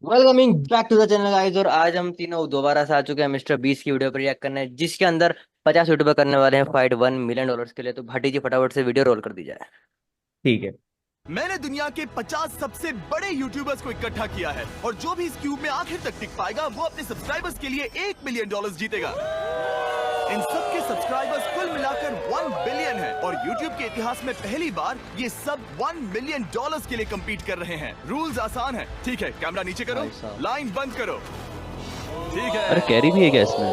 Welcoming back to the channel guys. और आज हम तीनों दोबारा से आ चुके हैं मिस्टर बीस की वीडियो पर रिएक्ट करने, जिसके अंदर 50 यूट्यूबर करने वाले हैं फाइट $1 मिलियन के लिए। तो भाटी जी फटाफट से वीडियो रोल कर दी जाए। ठीक है। मैंने दुनिया के 50 सबसे बड़े यूट्यूबर्स को इकट्ठा किया है और जो भी इस क्यूब में आखिर तक टिक पाएगा वो अपने सब्सक्राइबर्स के लिए $1 मिलियन जीतेगा। इन सब के सब्सक्राइबर्स कुल मिलाकर 1 बिलियन है और यूट्यूब के इतिहास में पहली बार ये सब $1 मिलियन के लिए कम्पीट कर रहे हैं। रूल्स आसान है, ठीक है? कैमरा नीचे करो, लाइन बंद करो, ठीक है? अरे कैरी भी है क्या इसमें?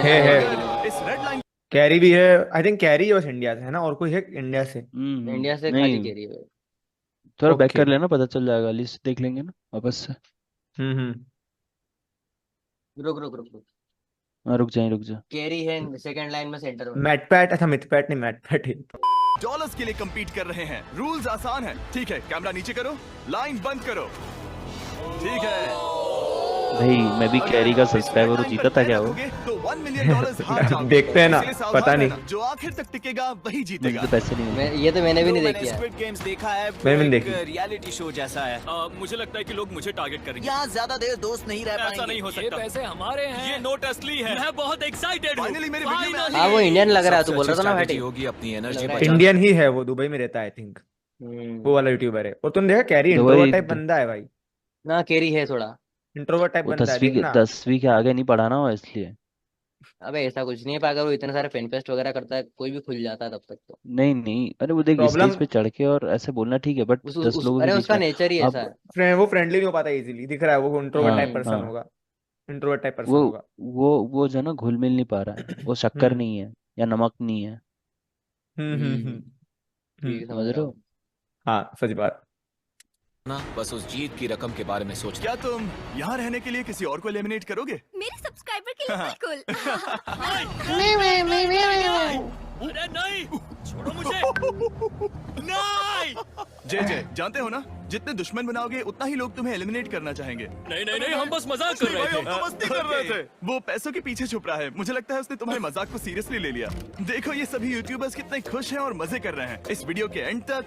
है। इस रेड लाइन कैरी भी है। आई थिंक कैरी बस इंडिया से है ना, और कोई है इंडिया से? इंडिया से खाली नहीं, कह रही है। थोड़ा बैक ओके। कर लेना, पता चल जाएगा। लिस्ट देख लेंगे ना वापस से। हम्म। रुक रुक रुक रुक। हाँ, रुक जा। कैरी है सेकंड लाइन में सेंटर में। मैटपैट, अच्छा मिथपैट नहीं, मैटपैट है। डॉलर्स के लिए कम्पीट कर रहे हैं। रूल्स आसान है, ठीक है? कैमरा नीचे करो, लाइन बंद करो, ठीक है? भाई मैं भी कैरी का सब्सक्राइबर हूँ, जीता था क्या वो? तो $1 मिलियन हार जाओगे। देखते हैं ना, इसलिए सावधान पता नहीं। रहना, जो आखिर तक टिकेगा वही मुझे जीतेगा। तो पैसे नहीं मिले। ये तो मैंने भी नहीं मैंने देखी है। स्क्विड गेम्स देखा है। मैंने भी एक देखी। रियलिटी शो जैसा है। मुझे लगता है कि लोग मुझे टारगेट करेंगे। यहाँ ज्यादा देर दोस्त नहीं रह ऐसा पाएंगे। नहीं हो ये सकता। पैसे हमारे हैं। ये नोट असली है। मैं बहुत एक्साइटेड हूँ। फाइनली मेरे वीडियो में हाँ वो इंडियन लग रहा है, तू बोल रहा था ना भाटी। होगी अपनी एनर्जी लग रहा है। बचा। इंडियन ही है वो, दुबई में रहता है आई थिंक। वो वाला यूट्यूबर है। और तुमने देखा कैरी दुबई- इंट्रोवर्ट टाइप बंदा है भाई। ना कैरी है थोड़ा। इंट्रोवर्ट टाइप वो बंदा है, 10वीं देखना। 10वीं के आगे नहीं पढ़ा ना वो, इसलिए। अबे ऐसा कुछ नहीं है, पर अगर वो इतने सारे फैन पेस्ट वगैरह करता है कोई भी खुल जाता है तब तक तो। नहीं, अरे वो देख, प्रॉब्लम स्टेज पे चढ़ के और ऐसे बोलना ठीक है, बट 10 लोगों के अरे बीच उसका में नेचर ही अब। ऐसा है। वो फ्रेंडली नहीं हो पाता इजीली, दिख रहा है वो इंट्रोवर्ट टाइप हाँ पर्सन हाँ, होगा। इंट्रोवर्ट टाइप पर्सन वो होगा। वो जो है ना, घुल मिल नहीं पा रहा है। वो शक्कर हम्म नहीं है या नमक नहीं है, हम्म हम्म हम्म, हम्म ठीक है, समझ समझ रहा रहे हो? हूँ। हाँ सच बात। ना बस उस जीत की रकम के बारे में सोच। क्या तुम यहाँ रहने के लिए किसी और को एलिमिनेट करोगे? मेरे सब्सक्राइबर के लिए बिल्कुल। अरे नहीं, छोड़ो मुझे। नहीं जय जानते हो ना, जितने दुश्मन बनाओगे उतना ही लोग तुम्हें एलिमिनेट करना चाहेंगे। नहीं, हम बस मजाक कर रहे थे। हम तो मस्ती कर रहे थे। वो पैसों के पीछे छुप रहा है। मुझे लगता है उसने तुम्हारे मजाक को सीरियसली ले लिया। देखो ये सभी यूट्यूबर्स कितने खुश हैं और मजे कर रहे हैं। इस वीडियो के एंड तक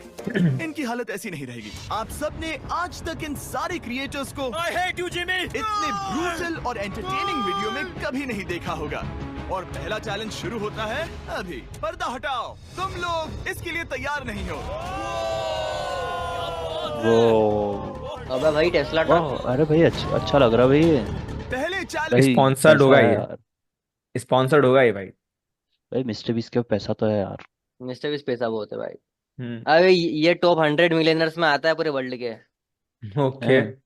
इनकी हालत ऐसी नहीं रहेगी। आप सब ने आज तक इन सारे क्रिएटर्स को I hate you, Jimmy। इतने ब्रूटल और एंटरटेनिंग वीडियो में कभी नहीं देखा होगा। और पहला चैलेंज शुरू होता है अभी। पर्दा हटाओ, तुम लोग इसके लिए तैयार नहीं हो। वो अबे भाई टेस्ला वाह, अरे भाई अच्छा लग रहा है भाई ये। पहले चैलेंज भाई स्पॉन्सर्ड पैसा होगा है ये। यार। स्पॉन्सर्ड होगा ये भाई। भाई मिस्टर बीस्ट के पास पैसा तो है यार। मिस्टर बीस पैसा बहुत है भाई। हम्म अबे ये टॉप 100 मिलियनर्स में आता है पूरे वर्ल्ड के। ओके। हैं?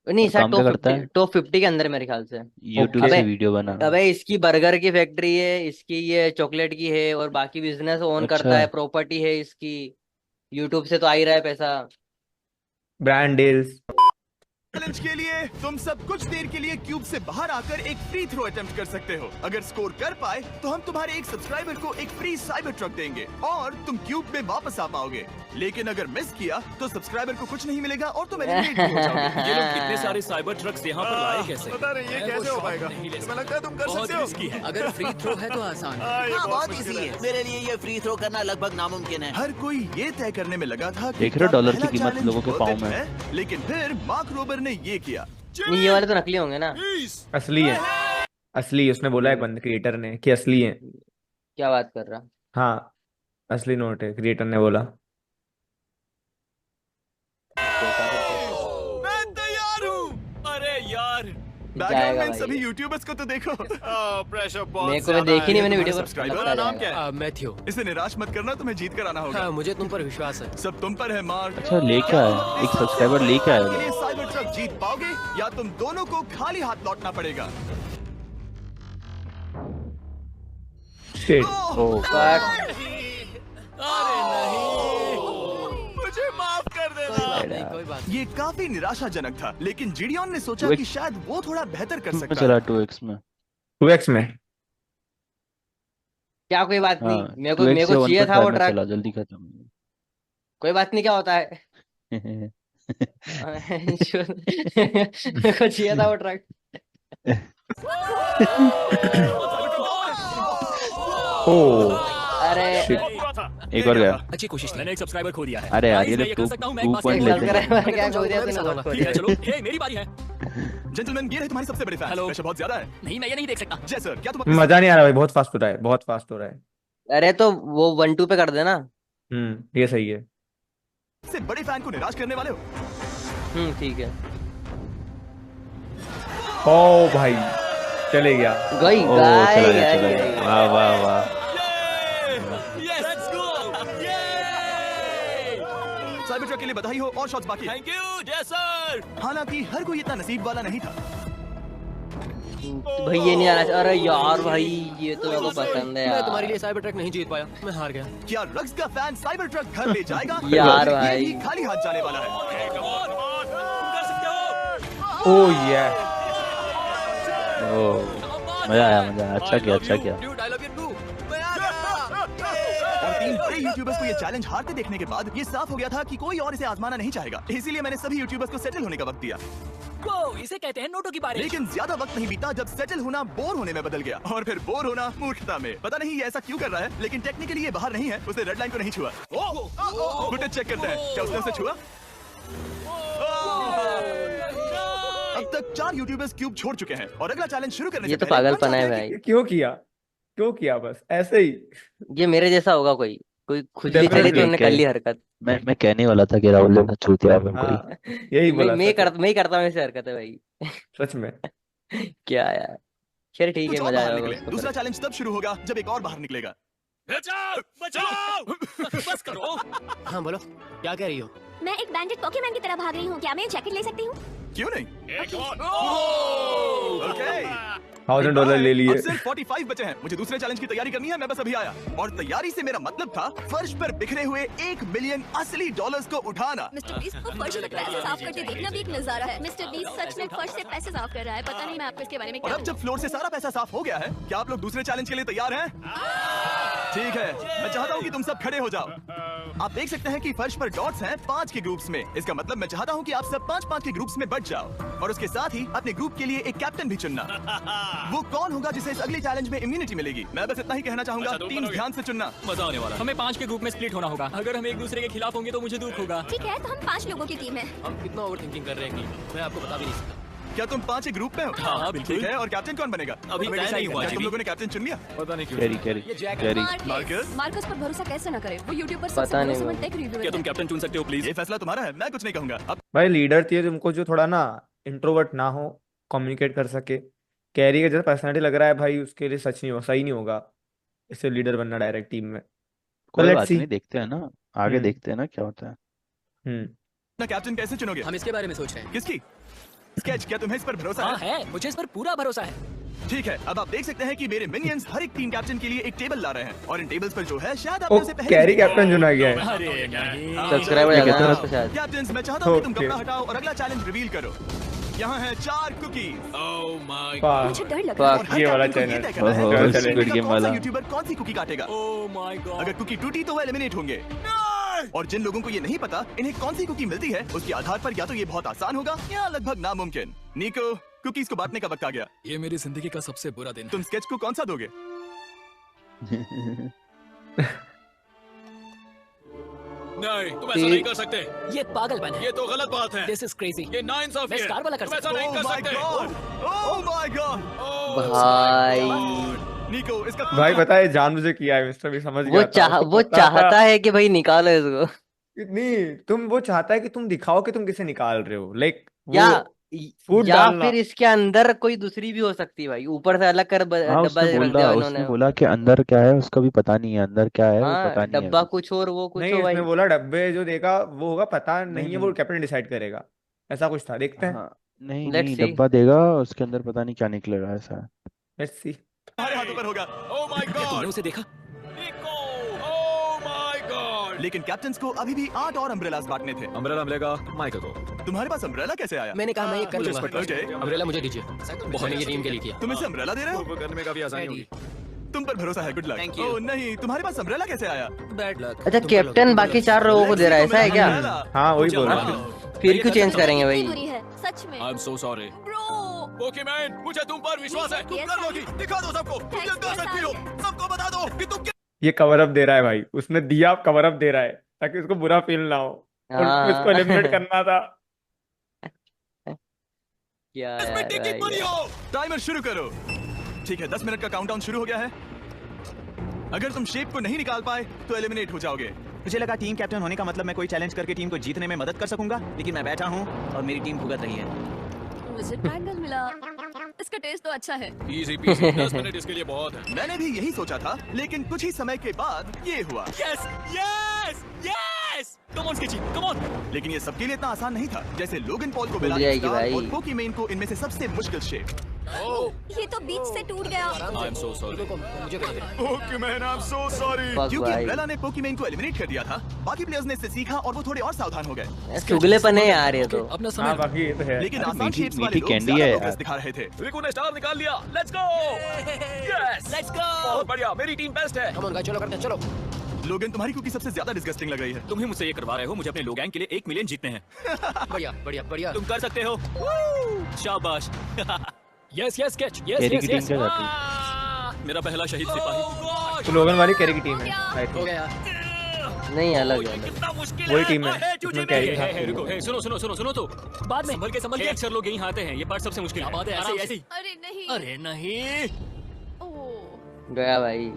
नहीं और सर, काम क्या करता है? टॉप 50 के अंदर मेरे ख्याल से। YouTube okay. से अबे वीडियो बनाना। अबे इसकी बर्गर की फैक्ट्री है, इसकी ये चॉकलेट की है, और बाकी बिजनेस ओन करता अच्छा। है, प्रॉपर्टी है इसकी। यूट्यूब से तो आ ही रहा है पैसा। Brand deals. के लिए तुम सब कुछ देर के लिए क्यूब से बाहर आकर एक फ्री थ्रो अटेम्प्ट कर सकते हो। अगर स्कोर कर पाए तो हम तुम्हारे एक सब्सक्राइबर को एक फ्री साइबर ट्रक देंगे और तुम क्यूब में वापस आ पाओगे। लेकिन अगर मिस किया तो सब्सक्राइबर को कुछ नहीं मिलेगा और तुम एलिमिनेट भी हो जाओगे। ये लोग कितने सारे साइबर ट्रक्स यहाँ पर लाए कैसे? पता नहीं ये कैसे हो पाएगा। तुम्हें लगता है तुम कर बहुत सकते हो? रिस्की है। अगर फ्री थ्रो है तो आसान है। हाँ बहुत इजी है। मेरे लिए ये फ्री थ्रो करना लगभग नामुमकिन है। हर कोई ये तय करने में लगा था कि देख रहे हो क्या डॉलर की पहला कीमत challenge लोगों के worth पाँव it में। है? लेकिन फिर मार्क रोबर ने ये किया। नहीं ये वाले तो नकली होंगे ना। असली है। असली, उसने बोला है बंद क्रिएटर ने कि असली है। क्या बात कर रहा। हाँ असली नोट है, क्रिएटर ने बोला। मैं तैयार हूँ। अरे यार, बैकग्राउंड जाएगा में इन भाई सभी ये। यूट्यूबर्स को तो देखो। प्रेशर बहुत मेरे को भी देखी नहीं मैंने वीडियो पर। सब्सक्राइबर लगता का नाम जाएगा। क्या है? मैथ्यू। इसे निराश मत करना, तुम्हें जीत कर आना होगा। हाँ, मुझे तुम पर विश्वास है। सब तुम पर है मार्क। अच्छा लेके आया, एक सब्सक्राइबर लेके आया के लिए लोग। साइबर ट्रक जीत पाओगे या तुम दोनों को खाली हाथ लौटना पड़ेगा। शिट। ओ But अरे नहीं, मुझे माफ कर देना। नहीं, कोई बात नहीं। ये काफी निराशाजनक था, लेकिन जिडियन ने सोचा Wait. कि शायद वो थोड़ा बेहतर कर में सकता चला है। 2x में। 2x में। क्या कोई बात नहीं, हाँ, मेरे 2x से को चाहिए था वो 1.5 में ट्रक। चला, जल्दी खत्म। कोई बात नहीं, क्या होता है। मेरे को चाहिए था वो ट्रक। ओ अरे शिट। एक और गया। अच्छी कोशिश थी। मैंने एक सब्सक्राइबर खो दिया है। अरे यार, Guys, ये मैं तो कर सकता हूँ, मैं 2 एक बात पॉइंट कहना लेते चाहता हैं। सब्सक्राइबर क्या खो दिया तूने बहुत खो ठीक है, दिया। चलो ये मेरी बारी है। जेंटलमैन, ये रहे तुम्हारे सबसे बड़े फैन। हेलो। प्रेशर बहुत ज्यादा है। नहीं, मैं ये नहीं देख सकता। जय सर, क्या तुम अपने मजा नहीं आ रहा भाई, बहुत फास्ट हो रहा है, बहुत फास्ट हो रहा है। अरे तो वो 1-2 पे कर देना। ये सही है। सबसे बड़े फैन को निराश करने वाले हो? ठीक है। ओ भाई चले गया। गई ओ चला गई गया, चला गया। वाह वाह वाह। Let's go. साइबर ट्रक के लिए बधाई हो और शॉट्स बाकी हैं। थैंक यू जय सर। हालांकि हर कोई इतना नसीब वाला नहीं था। भाई ये नहीं आना चाहिए। अरे यार भाई ये तो मेरे को पसंद है मैं यार। तुम्हारे लिए साइबर ट्रक नहीं जीत पाया, मैं हार गया। क्या रग्स का फैन साइबर ट्रक घर ले जाएगा? यार ये भाई। भी खाली हाथ जाने वाला है। कर सकते हो। ओ ये ओ मजा आया, मजा आया। अच्छा किया, अच्छा किया। Dude, I love you too. और 3 बड़े यूट्यूबर्स को ये चैलेंज हारते देखने के बाद ये साफ हो गया था कि कोई और इसे आजमाना नहीं चाहेगा। इसीलिए मैंने सभी यूट्यूबर्स को सेटल होने का वक्त दिया। वो इसे कहते हैं नोटों की बारिश। लेकिन ज्यादा वक्त नहीं बीता जब सेटल होना बोर होने में बदल गया, और फिर बोर होना मूर्खता में। पता नहीं ये ऐसा क्यों कर रहा है, लेकिन टेक्निकली ये बाहर नहीं है। उसने रेड लाइन को नहीं छुआ। फुटेज चेक करते हैं, क्या उसने उसे छुआ? अब तक 4 यूट्यूबर्स क्यूब छोड़ चुके हैं और अगला चैलेंज शुरू करने ये से तो पहले पागलपन कौन है चाहता भाई। क्यों किया बस ऐसे ही। ये मेरे जैसा होगा कोई कोई खुद भी चली तो Definitely, उन्होंने कर ली हरकत। मैं कहने वाला था कि राहुल ने सच छू दिया बिल्कुल। हाँ, यही बोला मैं ही करता हूँ ऐसे हरकत है भाई। सच में। क्या यार। चल ठीक कुछ है और मजा बाहर आएगा निकले। उसको दूसरा कर। चैलेंज तब शुरू होगा जब एक और बाहर निकलेगा। बचाओ बचाओ। बस करो। हाँ बोलो, क्या कह रही हो? मैं एक बैंडेड पोकेमैन की तरह भाग रही हूँ, क्या मैं जैकेट ले सकती हूँ? क्यों नहीं? एक और। ओके। $1000 ले लिए। अब सिर्फ 45 बचे हैं। मुझे दूसरे चैलेंज की तैयारी करनी है। मैं बस अभी आया। और तैयारी से मेरा मतलब था फर्श पर बिखरे हुए 1 मिलियन असली डॉलर्स को उठाना। मिस्टर बीस्ट को फर्श से पैसे साफ करते देखना भी एक नजारा है। मिस्टर बीस्ट सच में फर्श से पैसे साफ कर रहा है। पता नहीं मैं आपको इसके बारे में और क्या अब जब फ्लोर से सारा पैसा साफ हो गया है, क्या आप लोग दूसरे चैलेंज के लिए तैयार हैं? ठीक है, मैं चाहता हूँ कि तुम सब खड़े हो जाओ। आप देख सकते हैं कि फर्श पर डॉट्स हैं 5 के ग्रुप्स में। इसका मतलब मैं चाहता हूँ कि आप सब 5-5 के ग्रुप्स में बट जाओ और उसके साथ ही अपने ग्रुप के लिए एक कैप्टन भी चुनना। वो कौन होगा जिसे इस अगले चैलेंज में इम्यूनिटी मिलेगी? मैं बस इतना ही कहना चाहूंगा, अच्छा, तुम टीम्स बनोगे। ध्यान से चुनना। मजा आने वाला है। हमें 5 के ग्रुप में स्प्लिट होना होगा। अगर हम एक दूसरे के खिलाफ होंगे तो मुझे दुख होगा। ठीक है, तो हम 5 लोगों की टीम है। हम कितना ओवर थिंकिंग कर रहे हैं कि मैं आपको बता भी नहीं सकता। क्या तुम 5 ग्रुप में हो? हाँ, बिल्कुल। ठीक है, और कैप्टन कौन बनेगा? अभी तय नहीं हुआ, क्या तुम जिमी। लोगों ने कैप्टन चुन लिया? पता नहीं क्यों। ये Carrie Jack Carrie. Marcus? Marcus पर भरोसा कैसे न करे? वो यूट्यूबर पता सबसे नहीं भरोसेमंद वो। टेक रिव्यूअर क्या तुम है। कैप्टन चुन सकते हो प्लीज? ये फैसला तुम्हारा है, मैं कुछ नहीं कहूंगा। अब भाई लीडर चाहिए तुमको जो थोड़ा ना इंट्रोवर्ट ना हो, कम्युनिकेट कर सके। कैरी का जैसा पर्सनालिटी लग रहा है भाई, उसके लिए सच नहीं हो, सही नहीं होगा इससे लीडर बनना डायरेक्ट टीम में। कोई let's बात see। नहीं, देखते हैं ना आगे, हम्म। देखते हैं ना क्या होता है। ना कैप्टन कैसे चुनोगे? हम इसके बारे में सोच रहे हैं। किसकी? स्केच, क्या तुम्हें इस पर भरोसा हाँ है? है, मुझे इस पर पूरा भरोसा है। ठीक है, अब आप देख सकते हैं कि मेरे मिनियंस हर एक टीम कैप्टन के लिए एक टेबल ला रहे हैं और इन टेबल्स पर जो है शायद ओ आपने से पहले कैरी कैप्टन चुना गया है। अरे नहीं। सब्सक्राइबर ये ज्यादा कितना- है उसके साथ। कैप्टन, मैं चाहता हूँ कि तुम Okay। कपड़ा हटाओ और अगला चैलेंज रिवील करो। यहाँ है 4 कुकीज। ओह माय वाह, मुझे डर लग रहा है। Fuck। और हर ये वाला कैप्टन को चैनल। तय करना है ओहो, कि चलो, टीम का Squid Game कौन सा वाला। यूट्यूबर कौन सी कुकी काटेगा। Oh my God. अगर कुकी टूटी तो वो एलिमिनेट होंगे। और जिन लोगों को ये नहीं पता इन्हें कौन सी कुकी मिलती है, उसके आधार पर या तो ये बहुत आसान होगा या लगभग नामुमकिन। निको, कुकीज को बांटने का वक्त आ गया। ये मेरी जिंदगी का सबसे बुरा दिन है। तुम स्केच को कौन सा दोगे? नहीं, तुम ऐसा नहीं कर सकते। ये पागलपन है। ये तो गलत बात है। This is crazy. ये नाइंसाफी मैं है। स्टार वाला कर तुम ऐसा सकता नहीं Oh कर my सकते। God! Oh my God! भाई निको, इसका भाई पता है जानबूझ के किया है मिस्टर भी, समझ वो गया था, उसको वो पता था। चाहता है कि भाई निकालो इसको। नहीं, तुम वो चाहता है कि तुम दिखाओ कि तुम किसे निकाल रहे हो, लाइक या फूड या डालना। फिर इसके अंदर कोई दूसरी भी हो सकती है भाई, ऊपर से अलग कर हाँ डब्बा उसने रख बोला, दिया उसने इन्होंने। बोला कि अंदर क्या है उसका भी पता नहीं है, अंदर क्या है वो हाँ पता नहीं है डब्बा अभी। कुछ और वो कुछ नहीं, हो भाई। इसने बोला डब्बे जो देगा वो होगा, पता नहीं है, वो नहीं। कैप्टन डिसाइड करेगा, ऐसा कुछ था, देखते हैं। हाँ नहीं Let's नहीं, see। डब्बा देगा उसके अंदर पता नहीं क्या निकलेगा, ऐसा है। Let's see. तुम्हारे हाथों पर होगा। ओह माय क्या तुमने गॉड। उसे देखा? निको। Oh my God. लेकिन कैप्टन्स को अभी भी 8 और अम्ब्रेलास बांटने थे। अम्ब्रेला मिलेगा माइकल को। तुम्हारे पास अम्ब्रेला कैसे आया? मैंने कहा मैं ये कर मुझे लूंगा। इस पर trust Okay। है। अम्ब्रेला मुझे दीजिए। मैंने ये टीम के लिए किया। तुम इसे अम्ब्रेला दे रहे हो? वो करने में काफी आसानी होगी। तुम पर भरोसा है, गुड लक। Thank you। ओह नहीं, तुम्हारे पास अम्ब्रेला कैसे आया? Bad luck. अच्छा कैप्टन बाकी 4 लोगों को दे रहा है, ऐसा है क्या? हाँ वही मुझे बोल रहा अम्ब्रेला। हूँ। फिर क्यों चेंज करेंगे भाई? कितनी बुरी है सच में। I am so sorry. Bro Pokemon, मुझे तुम पर विश्वास है। तुम Yes, कर लोगी। दिखा दो सबको। तुम Thanks, कर सकती हो। yes, सबको बता दो कि तुम ये कवर अप दे रहा है भाई, उसने दिया कवर अप दे रहा है ताकि उसको बुरा फील ना हो, और उसको इसको एलिमिनेट हाँ करना था। क्या यार भाई। टाइमर शुरू करो। ठीक है, 10 मिनट का काउंटडाउन शुरू हो गया है। अगर तुम शेप को नहीं निकाल पाए तो एलिमिनेट हो जाओगे। मुझे लगा टीम कैप्टन होने का मतलब मैं कोई चैलेंज करके टीम को जीतने में मदद कर सकूंगा, लेकिन मैं बैठा हूँ और मेरी टीम भुगत रही है। मुझे बैंगल मिला। इसका टेस्ट तो अच्छा है। इजी पीजी 10 मिनट इसके लिए बहुत है। मैंने भी यही सोचा था, लेकिन कुछ ही समय के बाद ये हुआ। Yes yes yes, come on sketchy, come on. लेकिन ये सबके लिए इतना आसान नहीं था। जैसे लोगन पॉल को मिला भूल जाएगी स्टार भाई। और पोकीमेन को इनमें से सबसे मुश्किल शेप। ये तो बीच से टूट गया। I am so sorry. मुझे कर दे। Pokemon, I am so sorry. Fuck क्योंकि भाई। अम्ब्रेला ने पोकीमेन को एलिमिनेट कर दिया था, बाकी प्लेयर्स ने इससे सीखा और वो थोड़े और सावधान हो गए। चुगलेपन है यार ये तो। अपना हाँ समय। बाकी ये तो है। लेकिन अरे आसान मीठी- शेप्स वाले मीठी लोग कैंडी ज्यादा है प्रोग्रेस यार। दिखा रहे थे। रिको ने स्टार निकाल लिया। Let's go. Yes let's go. बहुत बढ़िया, मेरी टीम बेस्ट है। कम ऑन गाइस, चलो करते हैं, चलो। लोगन, तुम्हारी कुकी सबसे ज्यादा डिस्गस्टिंग लग रही है। तुम ही मुझसे ये करवा रहे हो। मुझे अपने लोगैंग के लिए 1 मिलियन जीतने हैं। बढ़िया बढ़िया बढ़िया। तुम कर सकते हो। शाबाश। Yes yes catch. Yes carry yes की टीम यस। क्या जाती मेरा पहला शहीद सिपाही। तो लोगन वाली कैरी की टीम है हो आई हो थिंक। गया। नहीं अलग है। कितना मुश्किल वही है। टीम है, है, जिसमें चूजे कैरी में। था। है, रुको, है, सुनो सुनो सुनो सुनो तो। बाद में संभल के अक्सर लोग यहीं आते हैं। ये पार्ट सबसे मुश्किल है। बात है ऐसे ही ऐसे ही। अरे नहीं। अरे नहीं। ओह, गया भाई।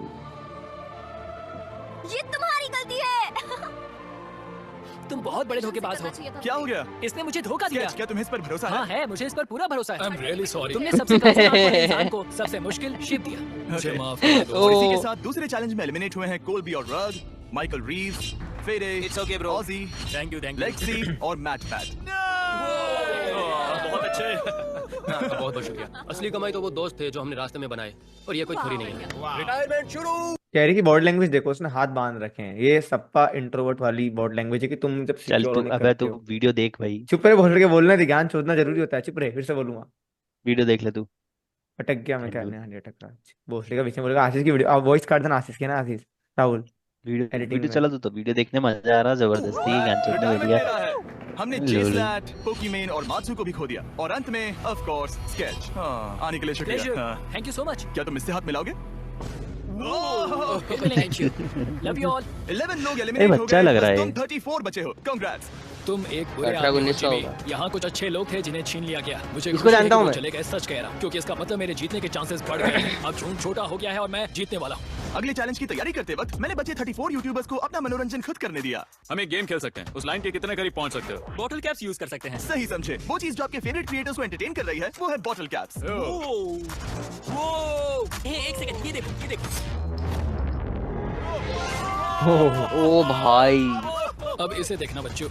ये तुम्हारी गलती है। तुम बहुत बड़े धोखेबाज हो। क्या हो गया? इसने मुझे धोखा दिया। स्केच, क्या तुम्हें इस पर भरोसा हाँ है? है, मुझे इस पर पूरा भरोसा है। I am really sorry. तुमने सबसे कम से कम वाले इंसान को सबसे मुश्किल शिप दिया। मुझे Okay. माफ कर दो। और इसी ओ। के साथ दूसरे चैलेंज में एलिमिनेट हुए हैं कोल्बी और रग, माइकल रीव्स, फेरे, It's okay, bro. Aussie, thank you Lexi और मैट पैट। बहुत अच्छे। बहुत बहुत शुक्रिया। असली कमाई तो वो दोस्त थे जो हमने रास्ते में बनाए, और ये कोई थोड़ी नहीं है। रिटायरमेंट शुरू। कैरी की बॉडी लैंग्वेज देखो, उसने हाथ बांध रखे हैं। ये सप्पा इंट्रोवर्ट वाली बॉडी लैंग्वेज है कि तुम जब चल सिक्योर तू, होने अबे करते तू हो। वीडियो देख भाई, चुप रहे, बोल के बोलना थी, ज्ञान चोदना जरूरी होता है। चुप रहे, फिर से बोलूंगा। वीडियो देख ले तू। अटक गया मैं, क्या हेलो। नहीं, हाँ अटक रहा। भोसले का बीच में बोलेगा आशीष की वीडियो। आप वॉइस काट देना आशीष के ना, आशीष राहुल वीडियो एडिटिंग वीडियो में। चला तो वीडियो देखने में मजा आ रहा, जबरदस्ती गान चोदने रिटायरमेंट बैठ ले गया। रहा है। हमने लोल। चेसलैट, पोकीमेन और मात्सु को भी खो दिया। और अंत में ऑफ कोर्स स्केच। हाँ, आने के लिए शुक्रिया। हाँ। Thank you so much. क्या तुम इससे हाथ मिलाओगे? Thank you. Love you all. 11 लोग एलिमिनेट हो बच्चा गए, लग बस रहा है तुम ये। 34 बचे हो। कांग्रेट्स। तुम एक बुरे 18 आदमी हो 19 का जिमी। होगा। यहाँ कुछ अच्छे लोग थे जिन्हें छीन लिया गया। मुझे इसको खुशी है जानता कि हूँ वो मैं। चले गए, सच कह रहा हूँ, क्योंकि इसका मतलब मेरे जीतने के चांसेस बढ़ गए हैं। अब झूठ छोटा हो गया है और मैं जीतने वाला हूँ। अगले चैलेंज की तैयारी करते वक्त मैंने बचे 34 यूट्यूबर्स को अपना मनोरंजन खुद करने दिया। हम एक गेम खेल सकते हैं। उस लाइन के कितने करीब पहुँच सकते हो? बॉटल कैप्स यूज कर सकते हैं। सही समझे। वो चीज जो आपके फेवरेट क्रिएटर्स को एंटरटेन कर रही है वो है बॉटल कैप्स। एक सेकंड, ये देखो, ये देखो। ओ भाई। अब इसे देखना बच्चों।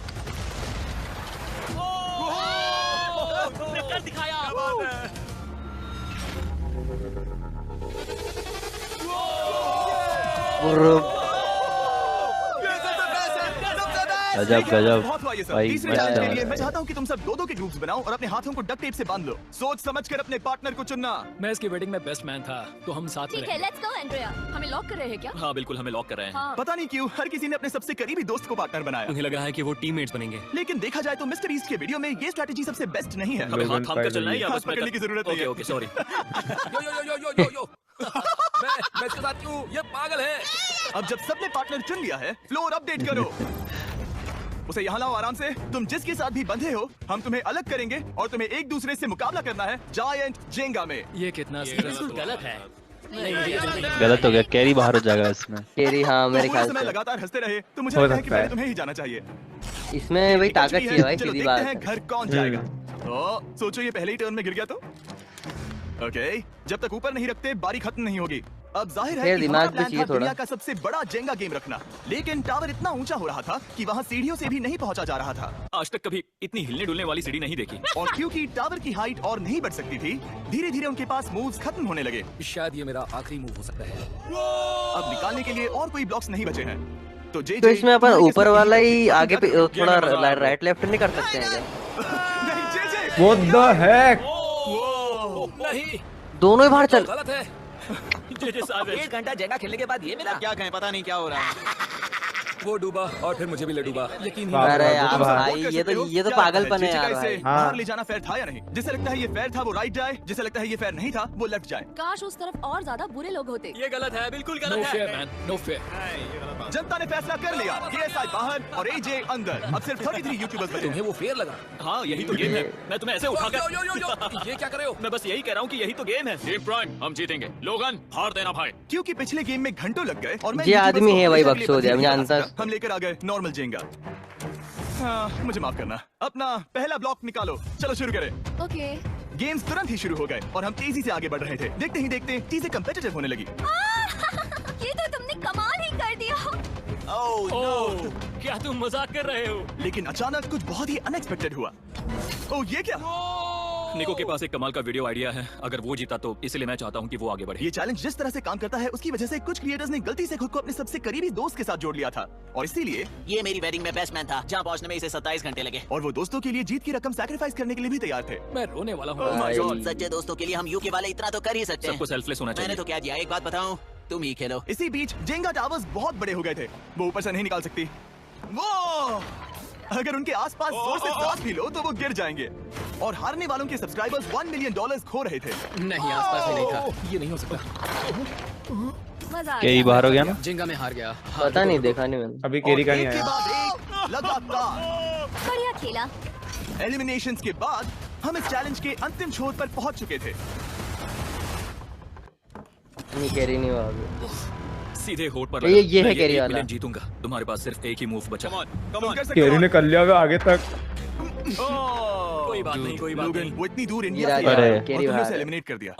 गजब गजब बहुत हुआ ये सब। भाई, तीसरे मस्त चैलेंज है, के लिए मस्त मैं है। चाहता हूँ कि तुम सब दो के ग्रुप्स बनाओ और अपने हाथों को डक्ट टेप से बांध लो। सोच समझकर अपने पार्टनर को चुनना। मैं इसकी वेडिंग में बेस्ट मैन था, तो हम साथ में ठीक है, रहेंगे। Let's go Andrea. हमें लॉक कर रहे हैं क्या? हाँ बिल्कुल, हमें लॉक कर रहे हैं। हाँ। पता नहीं क्यों हर किसी ने अपने सबसे करीबी दोस्त को पार्टनर बनाया। उन्हें लग रहा है कि वो टीममेट्स बनेंगे। लेकिन देखा जाए तो मिस्टर ईस्ट के वीडियो में ये स्ट्रैटेजी सबसे बेस्ट नहीं है। हमें हाथ लोगन थाम कर चलना है या हाथ बस मैं पकड़ने की जरूरत नहीं है। Okay sorry. Yo yo yo yo yo yo. मैं इसके साथ क्यों? ये पागल है। अब जब सबने पार्टनर चुन लिया है, फ्लोर अपडेट करो। उसे यहाँ लाओ आराम से। तुम जिसके साथ भी बंधे हो, हम तुम्हें अलग करेंगे और तुम्हें एक दूसरे से मुकाबला करना है जायंट जेंगा में। ये कितना बिल्कुल गलत है। नहीं, मुझे गलत हो गया, कैरी बाहर हो जाएगा इसमें। केरी हाँ मेरे तुम पूरे ख्याल समय से लगातार हंसते रहे तो मुझे हो लगता है कि सकता है। पहले तुम्हें ही जाना चाहिए। इसमें वही ताकत बच गई चाहिए भाई, चलो सीधी देखते बात हैं है। घर कौन जाएगा। ओ, सोचो ये पहले ही टर्न में गिर गया तो। ओके, जब तक ऊपर नहीं रखते बारी खत्म नहीं होगी। अब जाहिर है फिर कि दिमाग हमारा भी प्लान चाहिए था दुनिया थोड़ा। का सबसे बड़ा जेंगा गेम रखना, लेकिन टावर इतना ऊंचा हो रहा था कि वहाँ सीढ़ियों से भी नहीं पहुंचा जा रहा था। आज तक कभी इतनी हिलने डुलने वाली सीढ़ी नहीं देखी। और क्योंकि टावर की हाइट और नहीं बढ़ सकती थी, धीरे धीरे उनके पास मूव्स खत्म होने लगे। शायद ये मेरा आखिरी मूव हो सकता है। अब निकालने के लिए और कोई ब्लॉक्स नहीं बचे हैं। तो जे तो इसमें अपन तुम्हारी ऊपर किस्मत वाला यही ही खत्म आगे पे कर- थोड़ा मजा आ रहा है। राइट लेफ्ट नहीं कर सकते हैं क्या? नहीं जे व्हाट द हेक। नहीं, दोनों ही बाहर चल। गलत है। जे साहब 1 घंटा जेगा खेलने के बाद ये मिला। क्या कहें, पता नहीं क्या हो रहा है। वो डूबा और फिर मुझे भी ले डूबा, यकीन ही वाह, नहीं अरे हो वाह, रहा। यार वाह। भाई ये तो क्या पागलपन है लगता यार जीत का भाई। इसे हाँ। बाहर ले जाना फेयर था या नहीं? जिसे लगता है ये फेयर था वो राइट जाए, जिसे लगता है ये फेयर नहीं था वो लेफ्ट जाए। काश उस तरफ और ज्यादा बुरे लोग होते। ये गलत है, बिल्कुल नो गलत फेयर है। Man, no fair. जनता ने फैसला कर लिया, KSI बाहर और AJ अंदर। अब सिर्फ 33 यूट्यूबर्स बचे तुम्हें वो फेयर लगा? हाँ यही तो गेम है। मैं तुम्हें ऐसे उठाकर यो, यो, यो, यो, ये क्या कर रहे हो? मैं बस यही कह रहा हूँ कि यही तो गेम है। टीम प्राइम हम जीतेंगे। लोगन हार देना भाई। क्योंकि पिछले गेम में घंटों लग गए और मैं ये YouTubers आदमी को है भाई हमेशा के लिए बकचोद है, बदले मैं नहीं जानता- बना सकता। हम लेकर आ गए नॉर्मल जेंगा। हाँ, मुझे माफ करना। अपना पहला ब्लॉक निकालो, चलो शुरू करें। ओके। गेम्स तुरंत ही शुरू हो गए और हम तेजी से आगे बढ़ रहे थे। देखते ही देखते चीजें कम्पिटिटिव होने लगी। ये तो तुमने कमाल ही कर दिया। ओह, क्या तुम मजाक कर रहे हो? लेकिन अचानक कुछ बहुत ही अनएक्सपेक्टेड हुआ। ओह ये क्या? निको के पास एक कमाल का वीडियो आइडिया है, अगर वो जीता तो इसलिए मैं चाहता हूँ कि वो आगे बढ़े। ये चैलेंज जिस तरह से काम करता है उसकी वजह से कुछ क्रिएटर्स ने गलती से खुद को अपने सबसे करीबी दोस्त के साथ जोड़ लिया था और इसीलिए ये मेरी वेडिंग में बेस्ट मैन था, जहाँ पहुँचने में इसे 27 घंटे लगे। और वो दोस्तों के लिए जीत की रकम सैक्रिफाइस करने के लिए भी तैयार थे। मैं रोने वाला हूँ। भाई। सच्चे दोस्तों के लिए हम यूके वाले इतना तो कर ही सकते सबको हैं। सेल्फलेस होना मैंने चाहिए। तो क्या दिया, एक बात बताऊं, तुम ही खेलो। इसी बीच जेंगा टावर्स बहुत बड़े हो गए थे, वो ऊपर से नहीं निकाल सकती। वो अगर उनके आसपास जोर से सांस भी लो तो वो गिर जाएंगे और हारने वालों के सब्सक्राइबर्स $1 मिलियन खो रहे थे। नहीं, आसपास में नहीं था। ये नहीं हो सकता। मजा आ क्या ये गया। बाहर हो गया ना? जिंगा में हार गया। पता नहीं, देखा नहीं मैंने। अभी और केरी का नहीं एक के आया। बाद एक लगातार बढ़िया खेला। एलिमिनेशंस के बाद हम इस चैलेंज के अंतिम छोर पर पहुंच चुके थे। नहीं कैरी नहीं हुआ अभी। सीधे होठ पर ये लगा। है मैं कैरी 1 वाला। मिलियन जीतूंगा। तुम्हारे पास सिर्फ एक ही मूव बचा। तुम कर सकते केरी हो। ने कर लिया होगा आगे तक। कोई बात नहीं, कोई बात लोगन, नहीं। वो इतनी दूर ये इंडिया से राजा आया है, और केरी तुमने बाहर उसे है। एलिमिनेट कर दिया।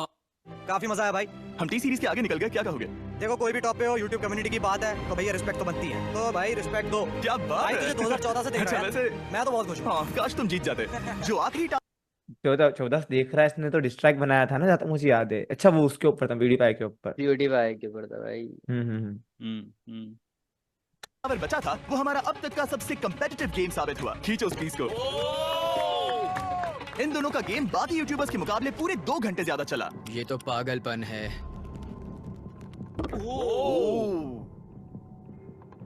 काफी मजा आया भाई। हम टी सीरीज के आगे निकल गए, क्या कहोगे? देखो कोई भी टॉप पे हो, यूट्यूब कम्युनिटी की बात है तो भैया रिस्पेक्ट तो बनती है, तो भाई रिस्पेक्ट दो। क्या बात भाई है। तुझे 2014 से देख अच्छा, रहा है, वैसे मैं तो बहुत खुश हूँ। हाँ, काश तुम जीत जाते। जो आखिरी 14 देख रहा है इसने तो डिस्ट्रैक्ट बनाया था ना, जहाँ तक मुझे याद है। अच्छा वो उसके ऊपर था, PewDiePie के ऊपर। PewDiePie के ऊपर था भाई। हम्म। टावर बचा था वो हमारा अब तक का सबसे कम्पिटिटिव गेम साबित हुआ। खींचो उस पीस को। इन दोनों का गेम बाकी यूट्यूबर्स के मुकाबले पूरे 2 घंटे ज्यादा चला। ये तो पागलपन है।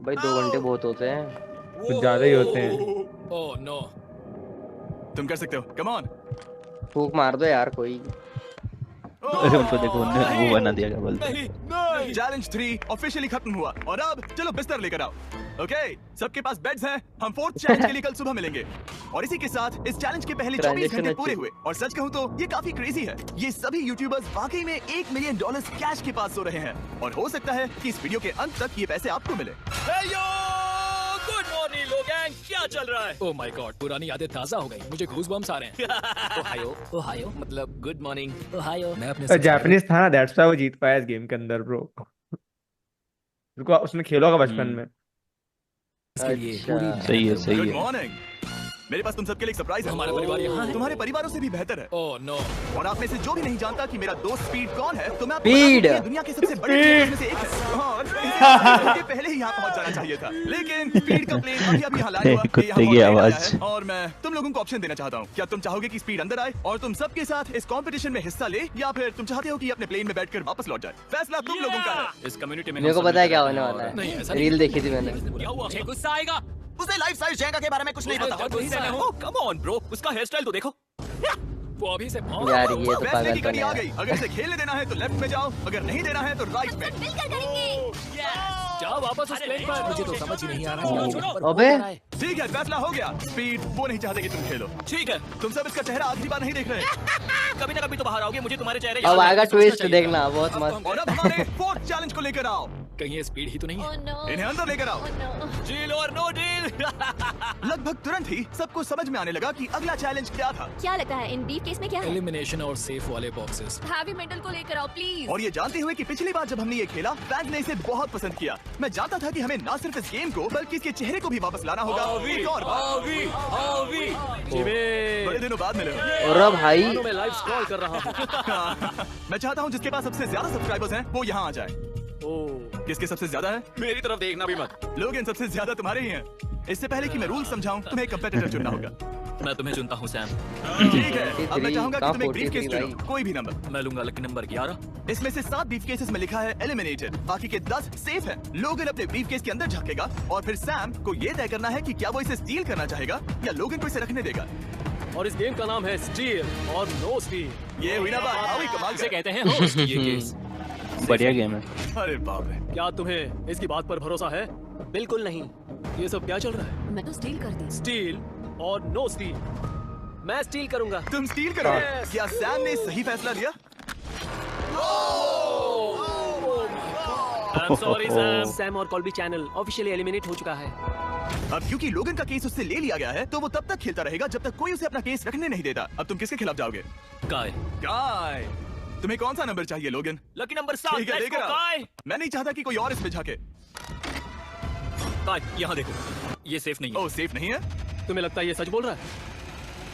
भाई 2 घंटे बहुत होते हैं। कुछ ज्यादा ही होते हैं। Oh no. तुम कर सकते हो, कम ऑन। फूक मार दो यार कोई। अरे उनको देखो, उन्होंने वो बना दिया क्या बोलते हैं। चैलेंज 3 ऑफिशियली खत्म हुआ और अब चलो बिस्तर लेकर आओ। ओके, सबके पास बेड्स हैं। हम 4th चैलेंज के लिए कल सुबह मिलेंगे। और इसी के साथ इस चैलेंज के पहले 24 Transition घंटे अच्छी। पूरे हुए और सच कहूं तो ये काफी क्रेजी है। ये सभी यूट्यूबर्स वाकई में $1 मिलियन कैश के पास सो रहे हैं और हो सकता है कि इस वीडियो के अंत तक ये पैसे आपको मिले। गुड मॉर्निंग लोगन, क्या चल रहा है? ओह माय गॉड, पुरानी यादें ताजा हो गई। मुझे गूज़बम्प्स आ रहे हैं। ओहायो, ओहायो मतलब गुड मॉर्निंग। ओहायो। मैं अपने जापानीज था ना, दैट्स व्हाई वो जीत पाया इस गेम के अंदर ब्रो। उसको उसने खेला होगा बचपन में। इसके लिए अच्छा। पूरी सही है, सही गुड है। मॉर्निंग। मेरे पास तुम सबके लिए एक सरप्राइज है। हमारा परिवार यहाँ है। तुम्हारे परिवारों से भी बेहतर है। Oh no. और आप में से जो भी नहीं जानता कि मेरा दोस्त स्पीड कौन है, तो मैं आपको स्पीड। बता दूं कि ये दुनिया के सबसे बड़े प्लेयर्स में से एक है। और इसे पहले ही यहाँ पहुँच जाना चाहिए था, लेकिन स्पीड का प्लेन अभी यहाँ लाया हुआ। कुत्ते ये यहाँ की बहुत आवाज। आया है और मैं तुम लोगों को ऑप्शन देना चाहता हूँ। क्या तुम चाहोगे कि स्पीड अंदर आए और तुम सबके साथ इस कंपटीशन में हिस्सा ले, या फिर तुम चाहते हो कि ये अपने प्लेन में बैठकर वापस लौट जाए? फैसला तुम लोगों का है। इस कम्युनिटी में मेरे को हम सब पता है क्या मिलकर होने रहते वाला हैं नहीं, है। ऐसा नहीं। रील देखी थी मैंने। क्या हुआ? मुझे गुस्सा आएगा। उसे लाइफ साइज जेंगा के बारे में कुछ नहीं पता। कम ऑन ब्रो, उसका हेयर स्टाइल तो देखो। वो अभी से यार ये तो फैसले की पागलपन घड़ी है आ यार। गई। अगर इसे खेलने देना है तो लेफ्ट में जाओ, अगर नहीं देना है तो राइट में। मिलकर करेंगे। जाओ वापस उस प्लेन पर। मुझे तो समझ ही नहीं आ रहा। अबे ठीक है, फैसला हो गया। स्पीड वो नहीं चाहते कि तुम खेलो। ठीक है, तुम सब इसका चेहरा आखिरी बार नहीं देख रहे। कभी ना कभी तो बाहर आओगे, मुझे तुम्हारे चेहरे अब याद आएगा है, सोचना ट्विस्ट, चाहिए। देखना बहुत मस्त। और अब हमारे 4th चैलेंज को लेकर आओ। कहीं ये स्पीड ही तो नहीं है? Oh no. इन्हें अंदर लेकर आओ। Oh no. डील और नो डील। लगभग तुरंत ही सबको समझ में आने लगा कि अगला चैलेंज क्या था। क्या लगता है इन ब्रीफ केस में क्या है? एलिमिनेशन और सेफ वाले बॉक्सेस। हैवी मेटल को लेकर आओ प्लीज। और ये जानते हुए कि पिछली बार जब हमने ये खेला, फैंस ने इसे बहुत पसंद किया। मैं जानता था कि हमें न सिर्फ इस गेम को बल्कि इसके चेहरे को भी वापस लाना होगा। एक और बार। बड़े दिनों बाद मिले हो। और भाई मैं लाइव स्क्रॉल कर रहा हूँ। मैं चाहता हूँ जिसके पास सबसे ज्यादा सब्सक्राइबर्स हैं वो यहाँ आ जाए। किसके सबसे ज्यादा है? मेरी तरफ देखना भी मत। लोग इन सबसे ज्यादा तुम्हारे ही हैं। इससे पहले कि मैं रूल समझाऊं, तुम्हें एक कंपेटिटर चुनना होगा। मैं तुम्हें चुनता हूँ सैम। ठीक है, अब मैं चाहूंगा कि तुम एक 43 ब्रीफकेस भाई। चुनो, कोई भी नंबर। मैं लूंगा लकी नंबर 11। इसमें से 7 ब्रीफकेसेस में लिखा है एलिमिनेटेड, बाकी के 10 सेफ हैं। लोगन अपने ब्रीफकेस के अंदर झांकेगा और फिर सैम को ये तय करना है कि क्या वो इसे स्टील करना चाहेगा या लोगन को इसे रखने देगा। और इस गेम का नाम है स्टील और नो स्टील। ये हुई ना बात, आओ ही कमाल इसे कर। कहते हैं होस्ट। ये केस बढ़िया गेम है। अरे बाप रे, क्या तुम्हें इसकी बात पर भरोसा है? बिल्कुल नहीं। ये सब क्या चल रहा है? मैं तो स्टील कर दी। स्टील और नो स्टील। मैं स्टील करूंगा। तुम स्टील करोगे? Yes. क्या सैम ने सही फैसला लिया? I'm sorry, Sam. सैम और कॉल्बी चैनल ऑफिशियली एलिमिनेट हो चुका है। अब क्योंकि लोगन का केस उससे ले लिया गया है, तो वो तब तक खेलता रहेगा जब तक कोई उसे अपना केस रखने नहीं देता। अब तुम किसके खिलाफ जाओगे? काय। काय। तुम्हें कौन सा नंबर चाहिए लोगन? Lucky number 7। ठीक है, Let's लेकर go, आओ। काय। मैं नहीं चाहता कि कोई और इसमें झांके। काय, यहाँ देखो, ये सेफ नहीं है। ओह, सेफ नहीं है? तुम्हें लगता है ये सच बोल रहा है?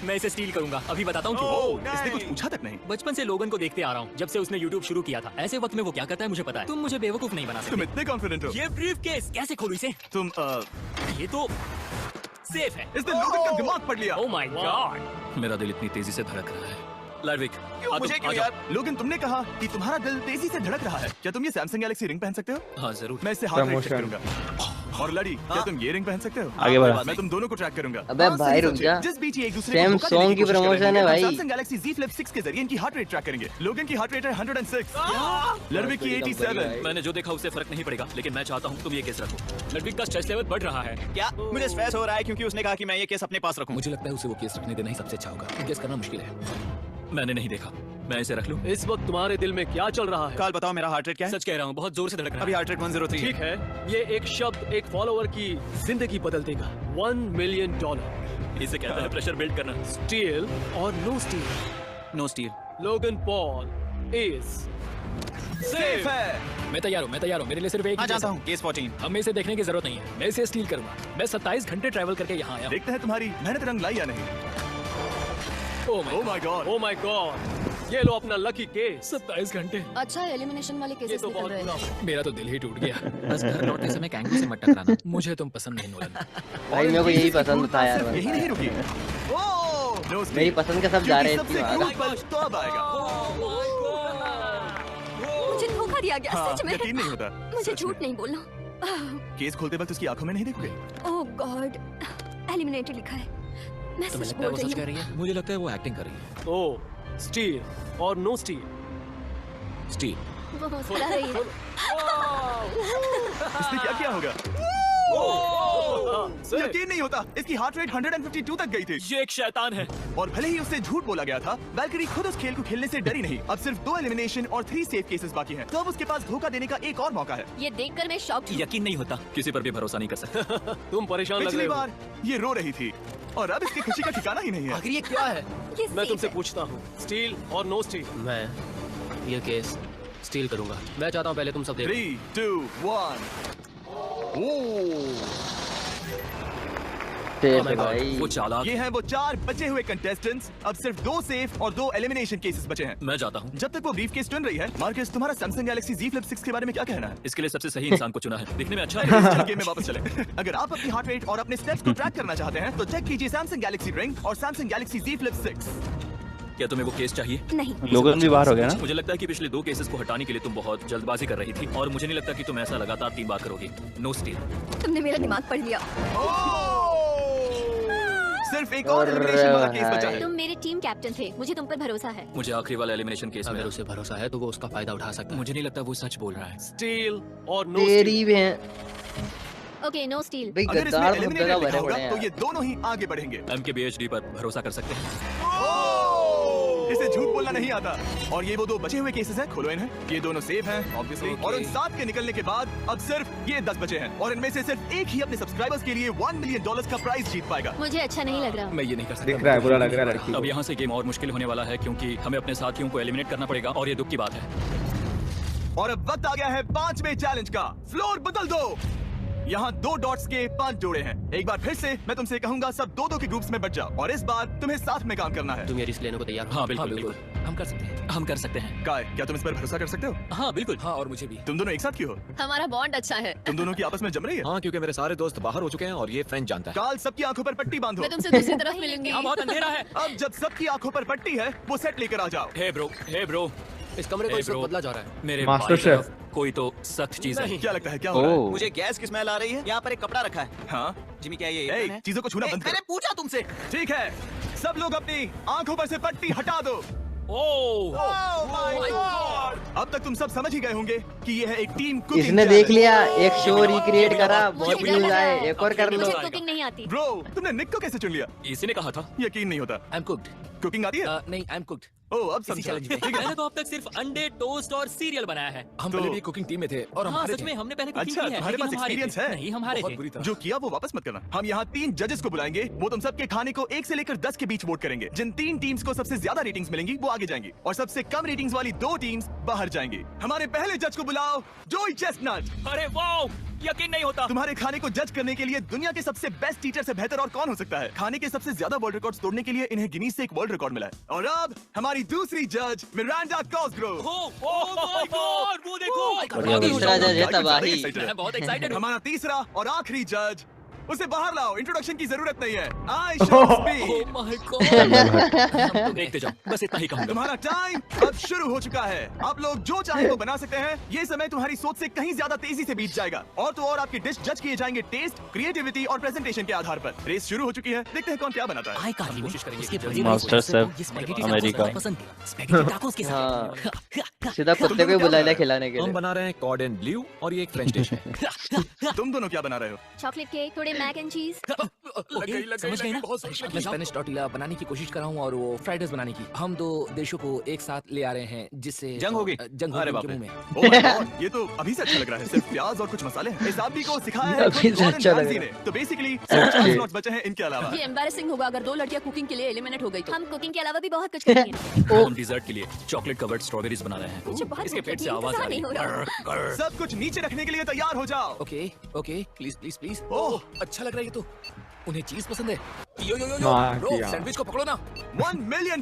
मैं इसे स्टील करूंगा, अभी बताता हूँ क्यों। ओह, इसने कुछ पूछा तक नहीं। बचपन से लोगन को देखते आ रहा हूँ, जब से उसने YouTube शुरू किया था। ऐसे वक्त में वो क्या करता है मुझे पता है। तुम मुझे बेवकूफ नहीं बना तुम सकते। इतने कॉन्फिडेंट हो? ये ब्रीफकेस कैसे खोलूं इसे? तुम ये तो सेफ है। इसने लोगन का दिमाग पढ़ लिया। ओह माय गॉड, मेरा दिल इतनी तेजी से धड़क रहा है। लाडविक, मुझे क्यों यार? लोगन, तुमने कहा कि तुम्हारा दिल तेजी से धड़क रहा है। क्या तुम ये सैमसंग गैलेक्सी रिंग पहन सकते हो? हाँ जरूर। मैं इससे हार्ट रेट चेक Promotion. करूंगा। और लड़ी, क्या तुम ये रिंग पहन सकते हो? आगे बढ़ा। मैं तुम दोनों को ट्रैक करूंगा। अबे हाँ, भाई सही रुक सोचे। जा। जिस बीच ये एक दूसरे को सैम धोखा देने सॉन्ग की कोशिश promotion करेंगे, है हम भाई। सैमसंग गैलेक्सी Z Flip 6 के जरिए इनकी हार्ट रेट ट्रैक करेंगे। लोगन की हार्ट रेट है 106, लड़विक की 87। मैंने जो देखा उससे फर्क नहीं पड़ेगा, लेकिन मैं चाहता हूँ तुम ये केस रखो। लड़विक का स्ट्रेस लेवल बढ़ रहा है। क्या मुझे स्ट्रेस हो रहा है क्योंकि उसने कहा कि मैं ये केस अपने पास रखूं? मुझे लगता है उसे वो केस रखने देना ही सबसे अच्छा होगा। केस करना मुश्किल है। मैंने नहीं देखा, मैं इसे रख लूं? इस वक्त तुम्हारे दिल में क्या चल रहा है? काल बताओ मेरा हार्ट रेट क्या है? सच कह रहा हूँ, बहुत जोर से धड़क रहा अभी है। हार्ट रेट 103 ठीक है, ये एक शब्द एक फॉलोअर की जिंदगी बदल देगा। $1 मिलियन। इसे कहता है प्रेशर बिल्ड करना। स्टील और no steal. No steal. Logan Paul is safe है। मैं तैयार हूँ, मेरे लिए सिर्फ एक हाँ ही जानता केस हूँ, केस 14। है। हमें इसे देखने की जरूरत नहीं है, मैं इसे स्टील करूंगा। मैं 27 घंटे ट्रैवल करके यहाँ आया हूँ। देखते हैं तुम्हारी मेहनत रंग लाई या नहीं। Oh my God. Oh my God, ये लो अपना लकी केस। 27 घंटे। अच्छा, एलिमिनेशन वाले ये केसेस तो निकल बहुत रहे बुरा हैं। हुआ। मेरा तो दिल ही टूट गया। बस घर लौटते समय कैंगरू से मत टकराना। मुझे तुम पसंद नहीं नोलन। भाई मेरे को यही पसंद था यार। यही नहीं रुकी। ओह, no speed। मेरी पसंद के सब जा रहे हैं क्योंकि इसकी सबसे वहाँ। cool पल तो अब आएगा। मुझे धोखा दिया गया, हाँ, सच में। यकीन नहीं होता। मुझे सच झूठ में। नहीं बोलना। केस खोलते वक्त उसकी आंखों में नहीं देखोगे? ओह गॉड, एलिमिनेटेड लिखा है। मैं तुम्हें सच लगता है बोल वो रही सच कह हूँ। रही है? मुझे लगता है वो एक्टिंग कर रही है। ओह, स्टील और नो स्टील। स्टील। वो मुस्कुरा रही है। इसने क्या किया होगा? यकीन नहीं होता, इसकी हार्ट रेट 152 तक गई थी। ये एक शैतान है। और भले ही उससे झूठ बोला गया था, वैल्करी खुद उस खेल को खेलने से डरी नहीं। अब सिर्फ 2 एलिमिनेशन और 3 सेफ केसेस बाकी हैं। तो अब उसके पास धोखा देने का एक और मौका है। ये देखकर मैं शॉक्ड हूँ। यकीन नहीं होता, किसी पर भी भरोसा नहीं कर सकता। तुम परेशान लग पिछली रहे हो। बार ये रो रही थी और अब इसकी खुशी का ठिकाना ही नहीं है। आखिर ये क्या है? ये मैं safe तुमसे है। पूछता हूँ, स्टील और नो स्टील? मैं ये केस स्टील करूंगा। मैं चाहता हूँ पहले तुम सब देखो। 3, 2, 1। सेफ है भाई। वो चालाक। ये हैं वो 4 बचे हुए कंटेस्टेंट्स। अब सिर्फ 2 सेफ और 2 एलिमिनेशन केसेस बचे हैं। मैं जाता हूँ। जब तक वो ब्रीफकेस चुन रही है, मार्कस, तुम्हारा सैमसंग गैलेक्सी Z Flip 6 के बारे में क्या कहना है? इसके लिए सबसे सही इंसान को चुना है। दिखने में अच्छा है। चल गेम में वापस चले। अगर आप अपनी हार्ट रेट और अपने स्टेप्स को ट्रैक करना चाहते हैं, तो चेक कीजिए सैमसंग गैलेक्सी रिंग और सैमसंग गैलेक्सी Z Flip 6। क्या तुम्हें वो केस चाहिए? नहीं। लोगन भी बाहर हो गया ना। मुझे लगता है कि पिछले 2 केसेस को हटाने के लिए तुम बहुत जल्दबाजी कर रही थी, और मुझे नहीं लगता कि तुम ऐसा लगातार 3 बार करोगी। No steal. तुमने मेरा दिमाग पढ़ लिया। सिर्फ एक और और एलिमिनेशन वाला केस बचा है। तुम मेरे टीम कैप्टन थे, मुझे तुम पर भरोसा है। मुझे आखिरी वाला एलिमिनेशन केस में अगर उसे भरोसा है तो वो उसका फायदा उठा सकता है। मुझे नहीं लगता वो सच बोल रहा है। स्टील और नो स्टील। तेरी भी है ओके, नो स्टील। भाई। अगर इसमें गद्दार सब एलिमिनेटेड जगह लिखा भरे होगा, पड़े तो हैं ये दोनों ही आगे बढ़ेंगे। MKBHD पर भरोसा कर सकते हैं। इसे झूठ बोलना नहीं आता। और ये वो 2 बचे हुए केसेस हैं, खोलो इन्हें। ये दोनों सेफ हैं ऑब्वियसली। और उन 7 के निकलने के बाद अब सिर्फ ये 10 बचे हैं, और इनमें से सिर्फ एक ही अपने सब्सक्राइबर्स के लिए $1 मिलियन का प्राइज जीत पाएगा। मुझे अच्छा नहीं लग रहा। मैं ये नहीं कर दिख सकता। रहा है, बुरा लग रहा है लड़की अब को। यहाँ से गेम और मुश्किल होने वाला है, क्योंकि हमें अपने साथियों को एलिमिनेट करना पड़ेगा, और ये दुख की बात है। और अब वक्त आ गया है 5वें चैलेंज का। फ्लोर बदल दो। यहाँ 2 डॉट्स के 5 जोड़े हैं। एक बार फिर से मैं तुमसे कहूंगा, सब 2-2 के ग्रुप्स में बट जाओ, और इस बार तुम्हें साथ में काम करना है। तुम ये रिस्क लेने को तैयार हो? हाँ बिल्कुल बिल्कुल। हम कर सकते हैं, हम कर सकते हैं। काय, क्या तुम इस पर भरोसा कर सकते हो? हाँ बिल्कुल, हाँ, और मुझे भी। तुम दोनों एक साथ क्यों हो? हमारा बॉन्ड अच्छा है। तुम दोनों की आपस में जम रही है? हाँ, क्योंकि मेरे सारे दोस्त बाहर हो चुके हैं और ये फ्रेंड जानता है। काल, सबकी आंखों पर पट्टी बांधो। मैं तुमसे दूसरी तरफ मिलूंगी। यहाँ बहुत अंधेरा है। अब जब सबकी आंखों पर पट्टी है, वो सेट लेकर आ जाओ। हे ब्रो, इस कमरे को Hey, इस वक्त bro. बदला जा रहा है। मेरे मास्टर बाईं शेफ। तरफ कोई तो सख्त चीज है। क्या लगता है क्या हो रहा है? ओ मुझे गैस की स्मेल आ रही है। यहाँ पर एक कपड़ा रखा है। हाँ, जिमी, क्या ये ए, एप्रन है? चीजों को छूना ए, बंद मैंने करो। पूछा तुमसे। ठीक है, सब लोग अपनी आंखों पर से पट्टी हटा दो। ओह, अब तक तुम सब समझ ही गए होंगे कि ये है एक टीम कुकिंग इसने चैलेंज। देख लिया, एक शो रिक्रिएट करा, बहुत मुझे व्यूज डर आए, लगा। एक और कर लो। मुझे कुकिंग नहीं आती। ब्रो, तुमने निक को कैसे चुन लिया? इसी ने कहा था। यकीन नहीं होता। I am cooked. कुकिंग आती है? नहीं, आई एम कुक्ड। ओह, अब इसी समझा। चैलेंज में। ठीक है। मैंने तो अब तक सिर्फ अंडे, टोस्ट और सीरियल बनाया है। हम तो- पहले भी कुकिंग टीम में थे और हम हाँ, हारे सच थे। में हमने पहले कुकिंग अच्छा, की है, तुम्हारे लेकिन पास हम हारे थे। experience है? नहीं, हम हारे बहुत थे। बुरी तरह। जो किया वो वापस मत करना। हम यहाँ 3 जजेस को बुलाएंगे, वो तुम सबके खाने को 1 से लेकर 10 के बीच वोट करेंगे। जिन 3 टीम्स को सबसे ज्यादा रेटिंग्स मिलेंगी वो आगे जाएंगी और सबसे कम रेटिंग्स वाली 2 टीम्स बाहर जाएंगी। हमारे पहले जज को बुलाओ, जोई चेस्टनट। अरे वाह, यकीन नहीं होता। तुम्हारे खाने को जज करने के लिए दुनिया के सबसे बेस्ट टीचर से बेहतर और कौन हो सकता है? खाने के सबसे ज्यादा वर्ल्ड रिकॉर्ड्स तोड़ने के लिए इन्हें गिनीज से एक वर्ल्ड रिकॉर्ड मिला है। और अब हमारी दूसरी जज मिरांडा कॉसग्रोव। ओह माय गॉड, वो देखो। बढ़िया, तीसरा जज है तबाही। मैं बहुत एक्साइटेड हूँ। हमारा तीसरा और आखिरी जज, उसे बाहर लाओ, इंट्रोडक्शन की जरूरत नहीं है। आई ओह शैल माय गॉड। देखते जाओ, बस इतना ही कहूँगा। तुम्हारा टाइम अब शुरू हो चुका है। आप लोग जो चाहे वो बना सकते हैं। ये समय तुम्हारी सोच से कहीं ज्यादा तेजी से बीत जाएगा। और तो और आपकी डिश जज किए जाएंगे टेस्ट, क्रिएटिविटी और प्रेजेंटेशन के आधार पर। रेस शुरू हो चुकी है, देखते हैं कौन क्या बनाता है। आई काली कोशिश करेंगे उसके कि बड़े मास्टर भाई शेफ ये स्पैगेटी अमेरिका। टाकोस पसंद है। स्पैगेटी टाकोस के हाँ। साथ। सीधा कुत्ते को ही बुला लिया खिलाने के हम लिए। बना रहे हैं कॉर्ड एंड ब्लू और ये एक फ्रेंच डिश है। तुम दोनों क्या बना रहे हो? चॉकलेट केक, थोड़े मैक एंड चीज। समझ गए ना? मैं स्पेनिश टॉर्टिला बनाने की कोशिश कर रहा हूँ और वो फ्राइड राइस बनाने की। हम 2 देशों को एक साथ ले आ रहे हैं जिससे जंग होगी। जंग अरे होगी बाप उनके रे। मुंह में। Oh my God, ये तो अभी से अच्छा लग रहा है। सिर्फ प्याज और कुछ मसाले हैं। इस आदमी को सिखाया है अभी से गॉर्डन अच्छा लग रामजी रहा ने। तो बेसिकली 50 स्लॉट्स बचे हैं इनके अलावा। ये एम्बैरेसिंग होगा अगर 2 लड़कियां कुकिंग के लिए एलिमिनेट हो गई तो। हम कुकिंग के अलावा भी बहुत कुछ करती हैं। हम डिजर्ट के लिए चॉकलेट कवर्ड स्ट्रॉबेरीज बना रहे हैं। मुझे बहुत इसके भूख पेट से लगी है, आवाज आ इंतजार रही नहीं हो रहा। है। सब कुछ नीचे रखने के लिए तैयार हो जाओ। Okay okay, please please please. Oh. Oh, अच्छा लग रहा है ये तो। उन्हें चीज पसंद है। यो यो यो यो, माँ ब्रो, की यार। सैंडविच को पकड़ो ना। $1 million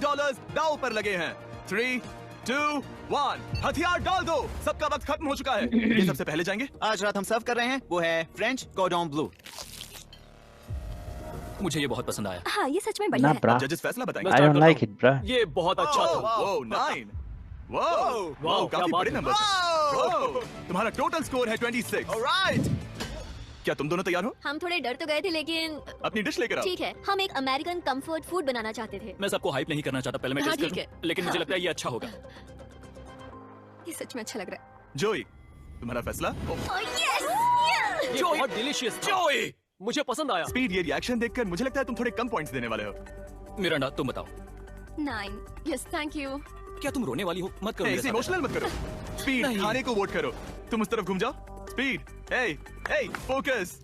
दांव पर लगे हैं। 3, 2, 1, हथियार डाल दो। सबका वक्त खत्म हो चुका है। ये सबसे पहले जाएंगे। आज रात हम सर्व कर रहे हैं वो है फ्रेंच कॉर्डन ब्लू। मुझे ये बहुत पसंद आया। हाँ, ये सच में बढ़िया ना है। ब्रा, जजेस फैसला बताएंगे। आई डोंट लाइक इट ब्रा। ये बहुत अच्छा था। ओह 9। वाओ, क्या काफी बात बड़े है। नंबर हैं। तुम्हारा टोटल स्कोर है 26। ऑलराइट, क्या तुम दोनों तैयार हो? हम थोड़े डर तो गए थे लेकिन अपनी डिश लेकर आओ। ठीक है। हम एक अमेरिकन कंफर्ट फूड बनाना चाहते थे। मैं सबको हाइप नहीं करना चाहता, पहले मैं हाँ, टेस्ट ठीक करूं, लेकिन मुझे लगता है ये अच्छा होगा। ये सच में अच्छा लग रहा है। जोई, तुम्हारा फैसला? ये बहुत डिलीशियस। जोई, मुझे पसंद आया। स्पीड, ये रिएक्शन देखकर मुझे लगता है तुम थोड़े कम पॉइंट्स देने वाले हो। मिरांडा, तुम बताओ। 9। Yes, thank you. क्या तुम रोने वाली हो? मत करो मेरे ऐसे साथ इमोशनल मत करो। स्पीड, नहीं। खाने को वोट करो। तुम उस तरफ घूम जाओ। स्पीड, ए फोकस।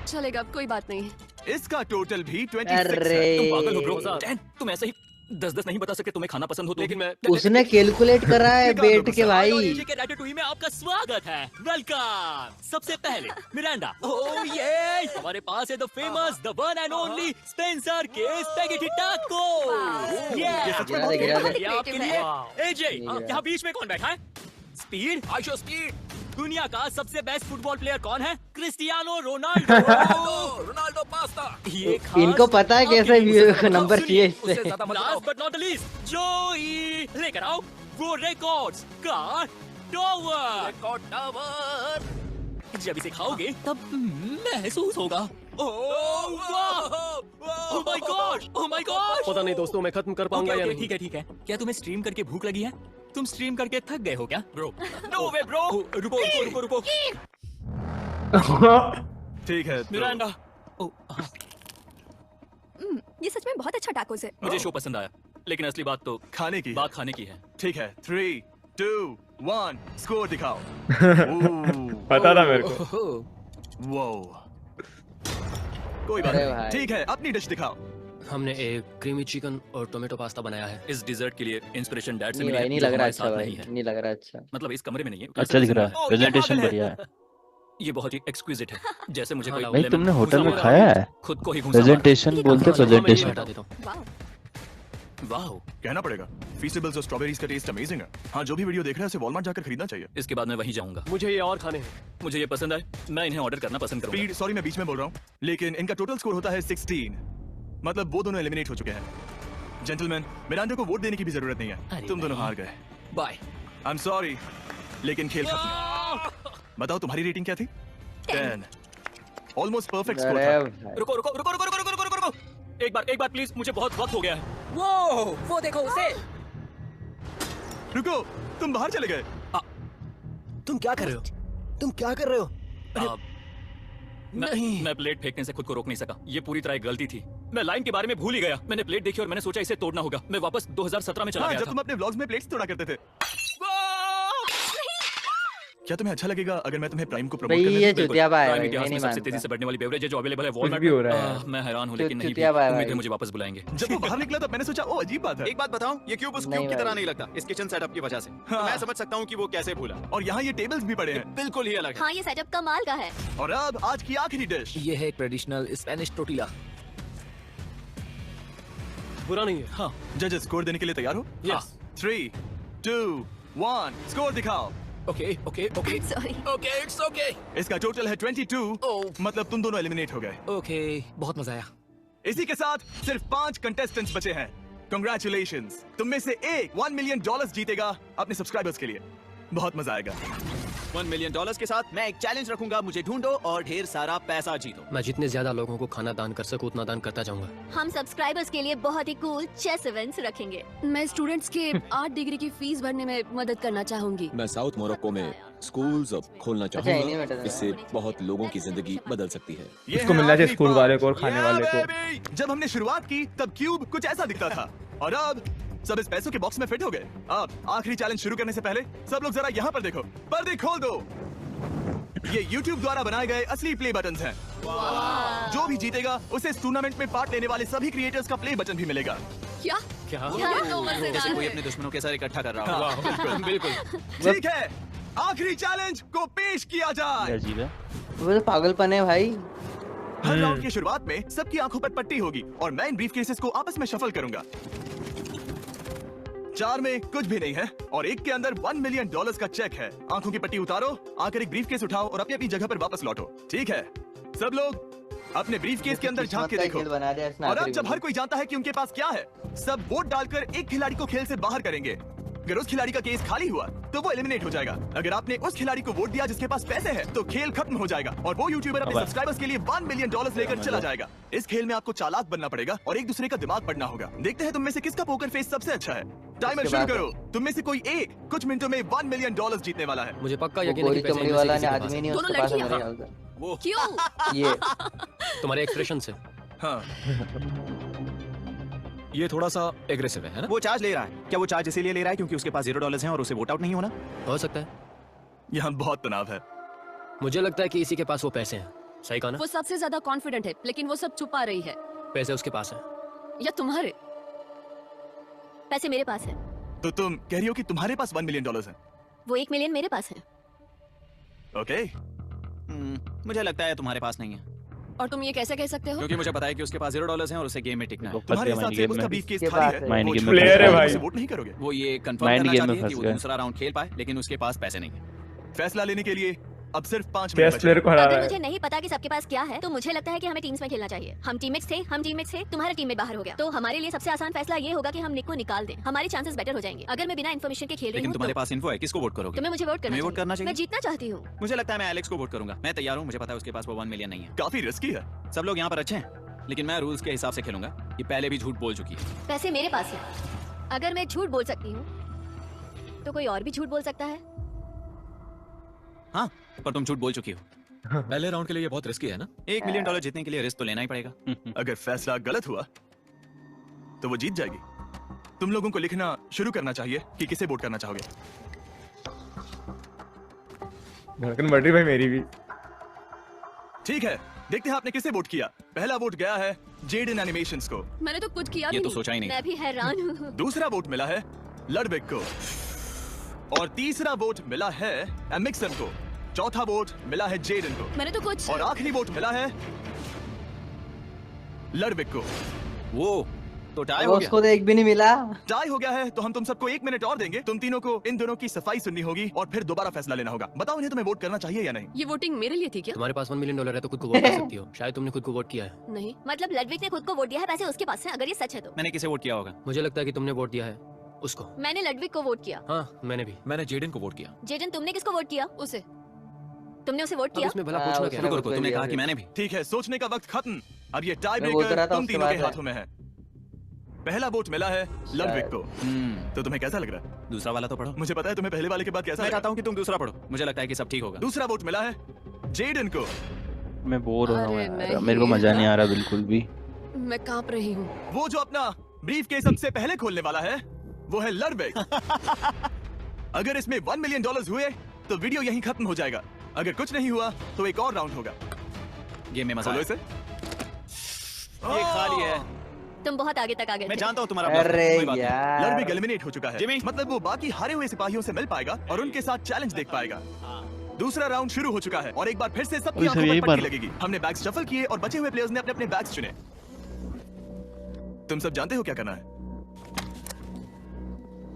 चलेगा, कोई बात नहीं। इसका टोटल भी 26 अरे है। तुम पागल हो ब्रो। डैन, तुम ऐसे ही 10-10 नहीं बता सकते तुम्हें खाना पसंद हो तो। लेकिन मैं उसने कैलकुलेट करा है बैठ के भाई। के रैटेटुई में आपका स्वागत है। वेलकम। सबसे पहले मिरांडा। ओह ये हमारे पास है the famous, the one and only Spencer के स्पैगेटी टाको। ये सच में गिरा दे, गिरा दे। ये आपके लिए एजे। गिरा। यहाँ बीच में कौन बैठा है? Speed, I show speed. दुनिया का सबसे बेस्ट फुटबॉल प्लेयर कौन है? Cristiano Ronaldo. Ronaldo pasta. ये इनको पता है कैसे नंबर चाहिए इससे। उससे ज्यादा मत बताओ। Last but not the least, जोई लेकर आओ वो रिकॉर्ड्स का टॉवर। Record tower. जब इसे खाओगे तब महसूस होगा। Oh my God, oh my God. पता नहीं दोस्तों, मैं खत्म कर पाऊंगा या नहीं। ठीक है ठीक है। क्या तुम्हें स्ट्रीम करके भूख लगी है? तुम स्ट्रीम करके थक गए हो क्या? Bro, no way bro. रुको रुको रुको रुको। ठीक है तो मिरांडा, ओह हाँ, ये सच में बहुत अच्छा टाकोस है। मुझे शो पसंद आया, लेकिन असली बात तो खाने की बात खाने की है। ठीक है। 3, 2, 1, स्कोर दिखाओ। पता था मेरे को। वो कोई बात अरे नहीं। भाई। ठीक है, अपनी डिश दिखाओ। हमने एक क्रीमी चिकन और टोमेटो पास्ता बनाया है। इस डिजर्ट के लिए इंस्पिरेशन डैड से नहीं मिली भाई, है, नहीं जो लग रहा हमारे अच्छा साथ भाई, नहीं है। नहीं लग रहा अच्छा। मतलब इस कमरे में नहीं है। अच्छा दिख रहा है, ओह, ये प्रेजेंटेशन पागल है। बढ़िया है। ये बहुत ही एक्सक्विजिट है, जैसे मुझे कोई भाई lemon तुमने होटल घुसा में मारा खाया है? खुद को ही घुसा मारा। प्रेजेंटेशन बोलते हाँ, प्रेजेंटेशन। हटा देता हूँ। वाह। वाह, कहना पड़ेगा फीस्टेबल्स और स्ट्रॉबेरीज का टेस्ट अमेजिंग है। हाँ, जो भी वीडियो देख रहा है उसे वॉलमार्ट जाकर खरीदना चाहिए। इसके बाद मैं वहीं जाऊंगा। मुझे ये और खाने हैं। मुझे ये पसंद आए, मैं इन्हें ऑर्डर करना पसंद करूंगा। स्पीड, सॉरी मैं बीच में बोल रहा हूँ, लेकिन इनका टोटल स्कोर होता है 16। मतलब वो दोनों एलिमिनेट हो चुके हैं। जेंटलमैन, मिरांडा को वोट देने की भी जरूरत नहीं है, तुम दोनों हार गए। बाय। आई एम सॉरी, लेकिन खेल खत्म। बताओ तुम्हारी रेटिंग क्या थी? 10। ऑलमोस्ट परफेक्ट स्कोर अरे था। भाई रुको रुको रुको रुको रुको रुको रुको रुको, एक बार प्लीज, मुझे बहुत वक्त हो गया है। वो देखो उसे। रुको, तुम बाहर चले गए। तुम क्या कर रहे हो? तुम क्या कर रहे हो? मैं प्लेट फेंकने से खुद को रोक नहीं सका। ये पूरी तरह एक गलती थी। मैं लाइन के बारे में भूल ही गया। मैंने प्लेट देखी और मैंने सोचा इसे तोड़ना होगा। मैं वापस 2017 में चला हाँ, गया जब था। तुम अपने व्लॉग्स में प्लेट्स तोड़ा करते थे। क्या तुम्हें अच्छा लगेगा अगर मैं तुम्हें प्राइम को प्रमोट भाई करने ये दूं? चुतिया भाई प्राइम है, इतिहास ये में नहीं सबसे तेजी मानता। से बढ़ने वाली बेवरेज है जो अवेलेबल है कुछ वॉलमार्ट भी हो रहा है। मैं हैरान हूँ, लेकिन नहीं भी। चुतिया भाई उम्मीद है भाई। मुझे वापस बुलाएंगे। जब वो बाहर निकला तब मैंने सोचा ओ अजीब बात है। एक बात बताऊं, ये क्यूब उस नहीं क्यूब की भाई। तरह नहीं लगता इस किचन सेटअप की वजह से। तो हाँ। मैं समझ सकता हूँ कि वो कैसे भूला। और यहाँ ये टेबल्स भी पड़े हैं। बिल्कुल ही अलग है। हाँ, ये सेटअप कमाल का है। और अब आज की आखिरी डिश। ये है एक ट्रेडिशनल स्पेनिश टोटिला। बुरा नहीं है। हाँ, जजेस स्कोर देने के लिए तैयार हो? Yes. 3, 2, 1 स्कोर दिखाओ। Okay okay okay sorry. Okay, it's okay इसका टोटल है 22। ओह। मतलब तुम दोनों एलिमिनेट हो गए। ओके, बहुत मजा आया। इसी के साथ सिर्फ 5 कंटेस्टेंट्स बचे हैं। कंग्रेचुलेशंस, तुम में से एक $1 मिलियन जीतेगा अपने सब्सक्राइबर्स के लिए। बहुत मजा आएगा। $1 मिलियन के साथ मैं एक चैलेंज रखूंगा। मुझे ढूंढो और ढेर सारा पैसा जीतो। मैं जितने ज्यादा लोगों को खाना दान कर सकूं उतना दान करता जाऊंगा। हम सब्सक्राइबर्स के लिए बहुत ही कूल चेस इवेंट्स रखेंगे। मैं स्टूडेंट्स के 8 डिग्री की फीस भरने में मदद करना चाहूंगी। मैं साउथ मोरक्को में स्कूल्स खोलना अच्छा, चाहूंगा। एनिमेटेड है। इससे बहुत लोगों की जिंदगी बदल सकती है। ये इसको है मिलना चाहिए आखिरी स्कूल पार्ट। वाले को और खाने वाले को। baby! जब हमने शुरुआत की तब क्यूब कुछ ऐसा दिखता था और अब सब इस पैसों के बॉक्स में फिट हो गए। अब आखिरी चैलेंज शुरू करने से पहले सब लोग जरा यहाँ पर देखो। पर्दे खोल दो। ये YouTube द्वारा बनाए गए असली प्ले बटन्स हैं। जो भी जीतेगा उसे इस टूर्नामेंट में पार्ट लेने वाले सभी क्रिएटर्स का प्ले बटन भी मिलेगा। क्या? क्या? ये तो मजेदार जैसे कोई है। अपने दुश्मनों के साथ इकट्ठा कर रहा हो। बिल्कुल बिल्कुल। ठीक है, आखिरी चैलेंज को पेश किया जाए। अजीब है। वो तो पागलपन है भाई। हर राउंड की शुरुआत में सबकी आंखों पर पट्टी होगी और मैं इन ब्रीफकेसेस को आपस में शफल करूंगा। 4 में कुछ भी नहीं है और एक के अंदर $1 मिलियन का चेक है। आंखों की पट्टी उतारो, आकर एक ब्रीफकेस उठाओ और अपनी अपनी जगह पर वापस लौटो। ठीक है, सब लोग अपने ब्रीफकेस के अंदर झांक के देखो। बना दिया इसने और अब आखिरी जब में। हर कोई जानता है कि उनके पास क्या है, सब वोट डालकर एक खिलाड़ी को खेल से बाहर करेंगे। अगर उस खिलाड़ी का केस खाली हुआ तो वो एलिमिनेट हो जाएगा। अगर आपने उस खिलाड़ी को वोट दिया जिसके पास पैसे हैं, तो खेल खत्म हो जाएगा और वो यूट्यूबर अपने अबे। सब्सक्राइबर्स के लिए $1 मिलियन लेकर चला जाएगा। इस खेल में आपको चालाक बनना पड़ेगा और एक दूसरे का दिमाग पढ़ना होगा। देखते हैं तुम में से किसका पोकर फेस सबसे अच्छा है। टाइमर इसके शुरू बाद- करो। तुम में से कोई एक कुछ मिनटों में $1 मिलियन जीतने वाला है। मुझे पक्का वो यकीन है गोरी कि पैसे चमड़ी इनमें से वाला किसी ने के पास आदमी है। नहीं दोनों उसके पास है लड़कियां। मेरे ख्याल से। वो क्यों? ये तुम्हारे एक्सप्रेशन से। हाँ, ये थोड़ा सा एग्रेसिव है ना? वो चार्ज ले रहा है। क्या वो चार्ज इसीलिए ले रहा है क्योंकि उसके पास $0 है और उसे वोट आउट नहीं होना? हो सकता है। यहाँ बहुत तनाव है। मुझे लगता है कि इसी के पास वो पैसे हैं। सही कहा ना? वो सबसे ज्यादा कॉन्फिडेंट है, लेकिन वो सब छुपा रही है। पैसे उसके पास हैं। या तुम्हारे? पैसे मेरे पास है। तो तुम कह रही हो कि तुम्हारे पास $1 मिलियन है? वो 1 मिलियन मेरे पास है। ओके, मुझे लगता है तुम्हारे पास नहीं है, और तुम ये कैसे कह सकते हो? क्योंकि मुझे पता है कि उसके पास $0 है और उसे गेम में टिकना है। तुम्हारे हिसाब से उसका ब्रीफकेस ये खाली बात है। है। माइंड वो गेम झूठ में बोल रहा प्लेयर है है, भाई। उसे वोट नहीं करोगे। वो ये कंफर्म माइंड करना गेम में चाहती है कि फंस वो गया। दूसरा राउंड खेल पाए, लेकिन उसके पास पैसे नहीं है। फैसला लेने के लिए अब सिर्फ 5 मिनट बेस्ट बचे। प्लेयर को हरा अगर रहा मुझे है। नहीं पता कि सबके पास क्या है, तो मुझे लगता है कि हमें टीम्स में खेलना चाहिए। हम टीममेट्स थे, तुम्हारा टीममेट बाहर हो गया, तो हमारे लिए सबसे आसान फैसला ये होगा कि हम निक को निकाल दें। हमारे चांसेस बेटर हो जाएंगे। अगर मैं बिना इन्फॉर्मेशन के खेल रही लेकिन हूँ तुम्हारे तो पास इन्फो है, किसको वोट करोगे? तुम्हें मुझे वोट करना तुम्हें वोट करना चाहिए। चाहिए? मैं जीतना चाहती हूँ। मुझे लगता है मैं एलेक्स को वोट करूंगा। मैं तैयार हूँ, मुझे पता है उसके पास वो $1 मिलियन नहीं है। काफी रिस्की है। सब लोग यहाँ पर अच्छे हैं, लेकिन मैं रूल्स के हिसाब से खेलूंगा। ये पहले भी झूठ बोल चुकी है। पैसे मेरे पास है। अगर मैं झूठ बोल सकती हूँ, तो कोई और भी झूठ बोल सकता है। हाँ, पर तुम झूठ बोल चुकी हो। पहले राउंड के लिए ये बहुत रिस्की है ना? $1 मिलियन जीतने के लिए रिस्क तो लेना ही पड़ेगा। अगर फैसला गलत हुआ तो वो जीत जाएगी। तुम लोगों को लिखना शुरू करना चाहिए कि किसे वोट करना चाहोगे। धड़कन बढ़ रही भाई मेरी भी। ठीक है, देखते हैं आपने किसे वोट किया। पहला वोट गया है जेडन एनिमेशंस को। मैंने तो कुछ किया ये भी तो नहीं। सोचा ही नहीं। मैं भी हैरान हूँ। दूसरा वोट मिला है लडबिक को और तीसरा वोट मिला है एमिक्सन को। चौथा वोट मिला है जेडन को मैंने तो कुछ। और आखिरी वोट मिला है लडबिक को। वो तो टाई हो गया। उसको तो एक भी नहीं मिला। टाई हो गया है तो हम तुम सबको 1 मिनट और देंगे। तुम तीनों को इन दोनों की सफाई सुननी होगी और फिर दोबारा फैसला लेना होगा। बताओ इन्हें तुम्हें वोट करना चाहिए या नहीं। ये वोटिंग मेरे लिए थी क्या? तुम्हारे पास $1 मिलियन है तो खुद को वोट कर सकती हो। शायद तुमने खुद को वोट किया है। नहीं। मतलब लडविक ने खुद को वोट दिया है, पैसे उसके पास हैं, अगर ये सच है तो। मैंने किसे वोट किया होगा? मुझे लगता है कि तुमने वोट दिया है उसको। मैंने लडविक को वोट किया। हाँ मैंने भी। मैंने जेडन को वोट किया। जेडन तुमने किसको वोट किया? उसे। तुमने उसे वोट अब किया? इसमें भला हाँ, पूछना उसने क्या? खुद रुको, को तुमने दिया कहा कि फिर। मैंने भी। ठीक है, सोचने का वक्त खत्म। अब ये टाई मैं बोलता ब्रेकर रहा था तुम उसके तीनों के बाद है। हाथों में है। पहला वोट मिला है लडविक को। तो तुम्हें कैसा लग रहा है? दूसरा वाला तो पढ़ो। मुझे पता है तुम्हें पहले वाले के बाद कैसा मैं लगा। चाहता हूँ कि तुम दूसरा पढ़ो। मुझे लगता है कि सब ठीक होगा। दूसरा वोट मिला है जेडन को। मैं बोर हो रहा हूँ अरे यार, नहीं। मेरे को मजा नहीं आ रहा बिल्कुल भी। मैं कांप रही हूँ। वो जो अपना ब्रीफ केस सबसे पहले खोलने वाला है वो है लडविक। अगर इसमें $1 मिलियन हुए तो वीडियो यहीं खत्म हो जाएगा। अगर कुछ नहीं हुआ तो एक और राउंड होगा। गेम में मजा खोलो आया। इसे। ये खाली है। तुम बहुत आगे तक आ गए मैं थे। जानता हूँ तुम्हारा bluff है, अरे कोई बात नहीं। यार लडविक एलिमिनेट हो चुका है। जिमी। मतलब वो बाकी हारे हुए सिपाहियों से मिल पाएगा और उनके साथ चैलेंज देख पाएगा। दूसरा राउंड शुरू हो चुका है और एक बार फिर से सबकी अभी आंखों सर पर यही पट्टी बार- लगेगी। हमने बैग्स शफल किए और बचे हुए प्लेयर्स ने अपने अपने बैग्स चुने। तुम सब जानते हो क्या करना है।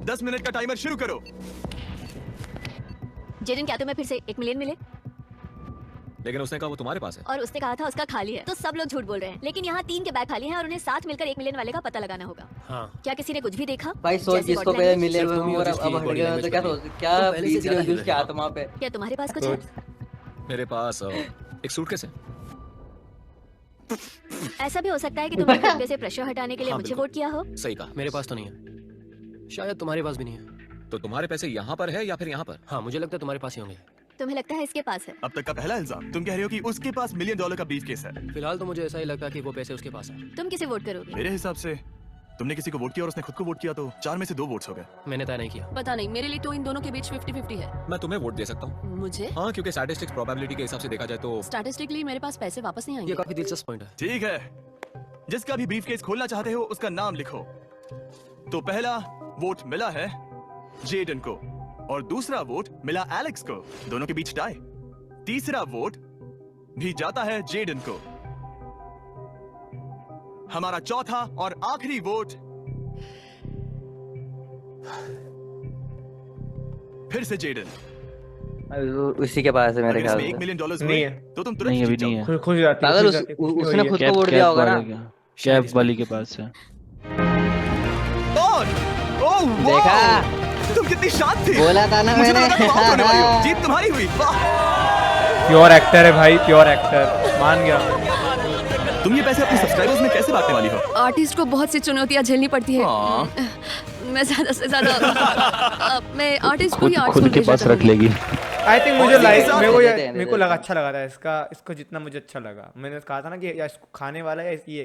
10 मिनट का टाइमर शुरू करो। जेडन क्या तुम्हें फिर से 1 मिलियन मिले? लेकिन उसने कहा वो तुम्हारे पास है। और उसने कहा था उसका खाली है, तो सब लोग झूठ बोल रहे हैं। लेकिन यहाँ 3 के बैग खाली हैं और उन्हें साथ मिलकर 1 मिलियन वाले का पता लगाना होगा। हाँ। क्या किसी ने कुछ भी देखा? भाई सोच जैसे जिसको body पहले language? मिले सिर्फ हुए तुम ही हो और जिसकी अब हट body गए तो language क्या बदली। सोच क्या तुम पहले से बीत रही ज्यादा होगी हिल उसकी रहे हो। आत्मा पे। क्या तुम्हारे पास कुछ तो है? मेरे पास एक सूटकेस है। ऐसा भी हो सकता है कि तुमने खुद पे से प्रेशर हटाने के लिए हाँ, मुझे बिल्कुल। वोट किया हो। सही कहा। मेरे पास तो नहीं है। शायद तुम्हारे पास भी नहीं है। तो तुम्हारे पैसे यहाँ पर है या फिर यहाँ पर? हाँ मुझे लगता है तुम्हारे पास ही होंगे। तुम्हें लगता है इसके पास है? अब तक का पहला इल्जाम। तुम कह रहे हो कि उसके पास $1 मिलियन का ब्रीफ केस है। फिलहाल तो मुझे ऐसा ही लगता है कि वो पैसे उसके पास है। तुम किसे वोट करोगे? मेरे हिसाब से तुमने किसी को वोट किया और उसने खुद को वोट किया तो 4 में से 2 वोट्स हो गए। मैंने तय नहीं किया। पता नहीं, मेरे लिए तो इन दोनों के बीच 50-50 है। मैं तुम्हें वोट दे सकता हूँ। मुझे? हाँ, क्योंकि स्टैटिस्टिक्स प्रोबेबिलिटी के हिसाब से देखा जाए तो स्टैटिस्टिकली मेरे पास पैसे वापस नहीं ये आएंगे। काफी दिलचस्प पॉइंट है। ठीक है, जिसका भी ब्रीफ केस खोलना चाहते हो उसका नाम लिखो। तो पहला वोट मिला है जेडन को और दूसरा वोट मिला एलेक्स को। दोनों के बीच टाई। तीसरा वोट भी जाता है जेडन को। हमारा चौथा और आखिरी वोट फिर से जेडन। उसी के पास है मेरे अगर ख्याल इसमें $1 से। मिलियन नहीं हुए है। तो तुम तुरंत नहीं अभी जीत नहीं जाओगे। है। खुश जाती है, अगर खुश जाती है, खुश उसने हुई खुद है। को वोट दिया होगा ना। कैप वाली के पास है। और ओह देखा? वाह! तुम कितनी शांत थी। बोला था ना मुझे तो मैंने। लगा तुम आउट होने वाली हो। जीत तुम्हारी हुई। वाह! प्योर एक्टर है भाई, प्योर एक्टर। मान गया मैं। तुम ये पैसे अपने सब्सक्राइबर्स में कैसे बांटने वाली हो? आर्टिस्ट को बहुत सी चुनौतियाँ झेलनी पड़ती है। मैं ज्यादा से ज्यादा मैं आर्टिस्ट को ही आर्ट खुद स्कूल के भेजा पास करूंगी। रख लेगी। आई थिंक मुझे और लाइक इसी के मेरे को साथ ये- देते हैं, मेरे को देते लगा हैं। अच्छा लगा था इसको जितना मुझे अच्छा लगा। मैंने कहा था ना कि या इसको खाने वाला है ये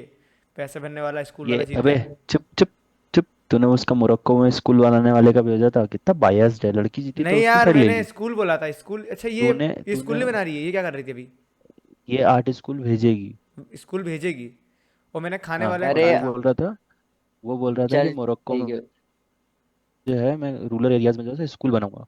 पैसे भरने वाला स्कूल ये वाला जीत अबे गया। चुप चुप चुप, तूने उसका मोरक्को में स्कूल बनाने वाले का भेजा था। कितना बायस्ड है, लड़की जीती तो नहीं उसकी यार, साइड मैंने लेगी। स्कूल बोला था। स्कूल अच्छा ये तूने स्कूल नहीं बना रही है। ये क्या कर रही थी अभी? ये आर्ट स्कूल भेजेगी। स्कूल भेजेगी और मैंने खाने हाँ, वाला और अरे बोला वो था। बोल रहा था वो बोल रहा था कि चल मोरक्को में ठीक है। जो है मैं रूरल एरियाज में जो है स्कूल बनाऊंगा।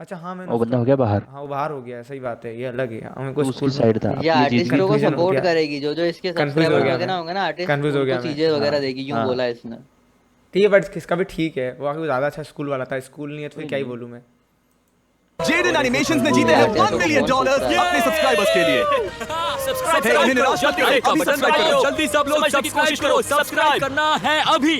अच्छा हाँ, मैंने और बंदा हो गया बाहर। हाँ वो बाहर हो गया। सही बात है, ये अलग है। हमें तो को उसकी स्कूल साइड था। ये अब ये जीत आर्टिस्ट गई। लोगों को Confusion हो सपोर्ट गया। करेगी, जो इसके Confuse हो सब्सक्राइबर गया होंगे मैं। ना होंगे ना आर्टिस्ट, Confuse हो गया उनको मैं। चीजें वगैरह हाँ, देगी। यूं हाँ। बोला इसने। ठीक है, बट किसका भी ठीक है। वो आगे ज्यादा अच्छा स्कूल वाला था। स्कूल नहीं है तो फिर क्या ही बोलूं मैं। जेडन एनिमेशंस ने जीते हैं $1 मिलियन अपने सब्सक्राइबर्स के लिए। सब्सक्राइब उन्हें निराश मत करो, अभी बटन सब्सक्राइब करो। जल्दी सब लोग सब्सक्राइब करो। सब्सक्राइब करना है अभी।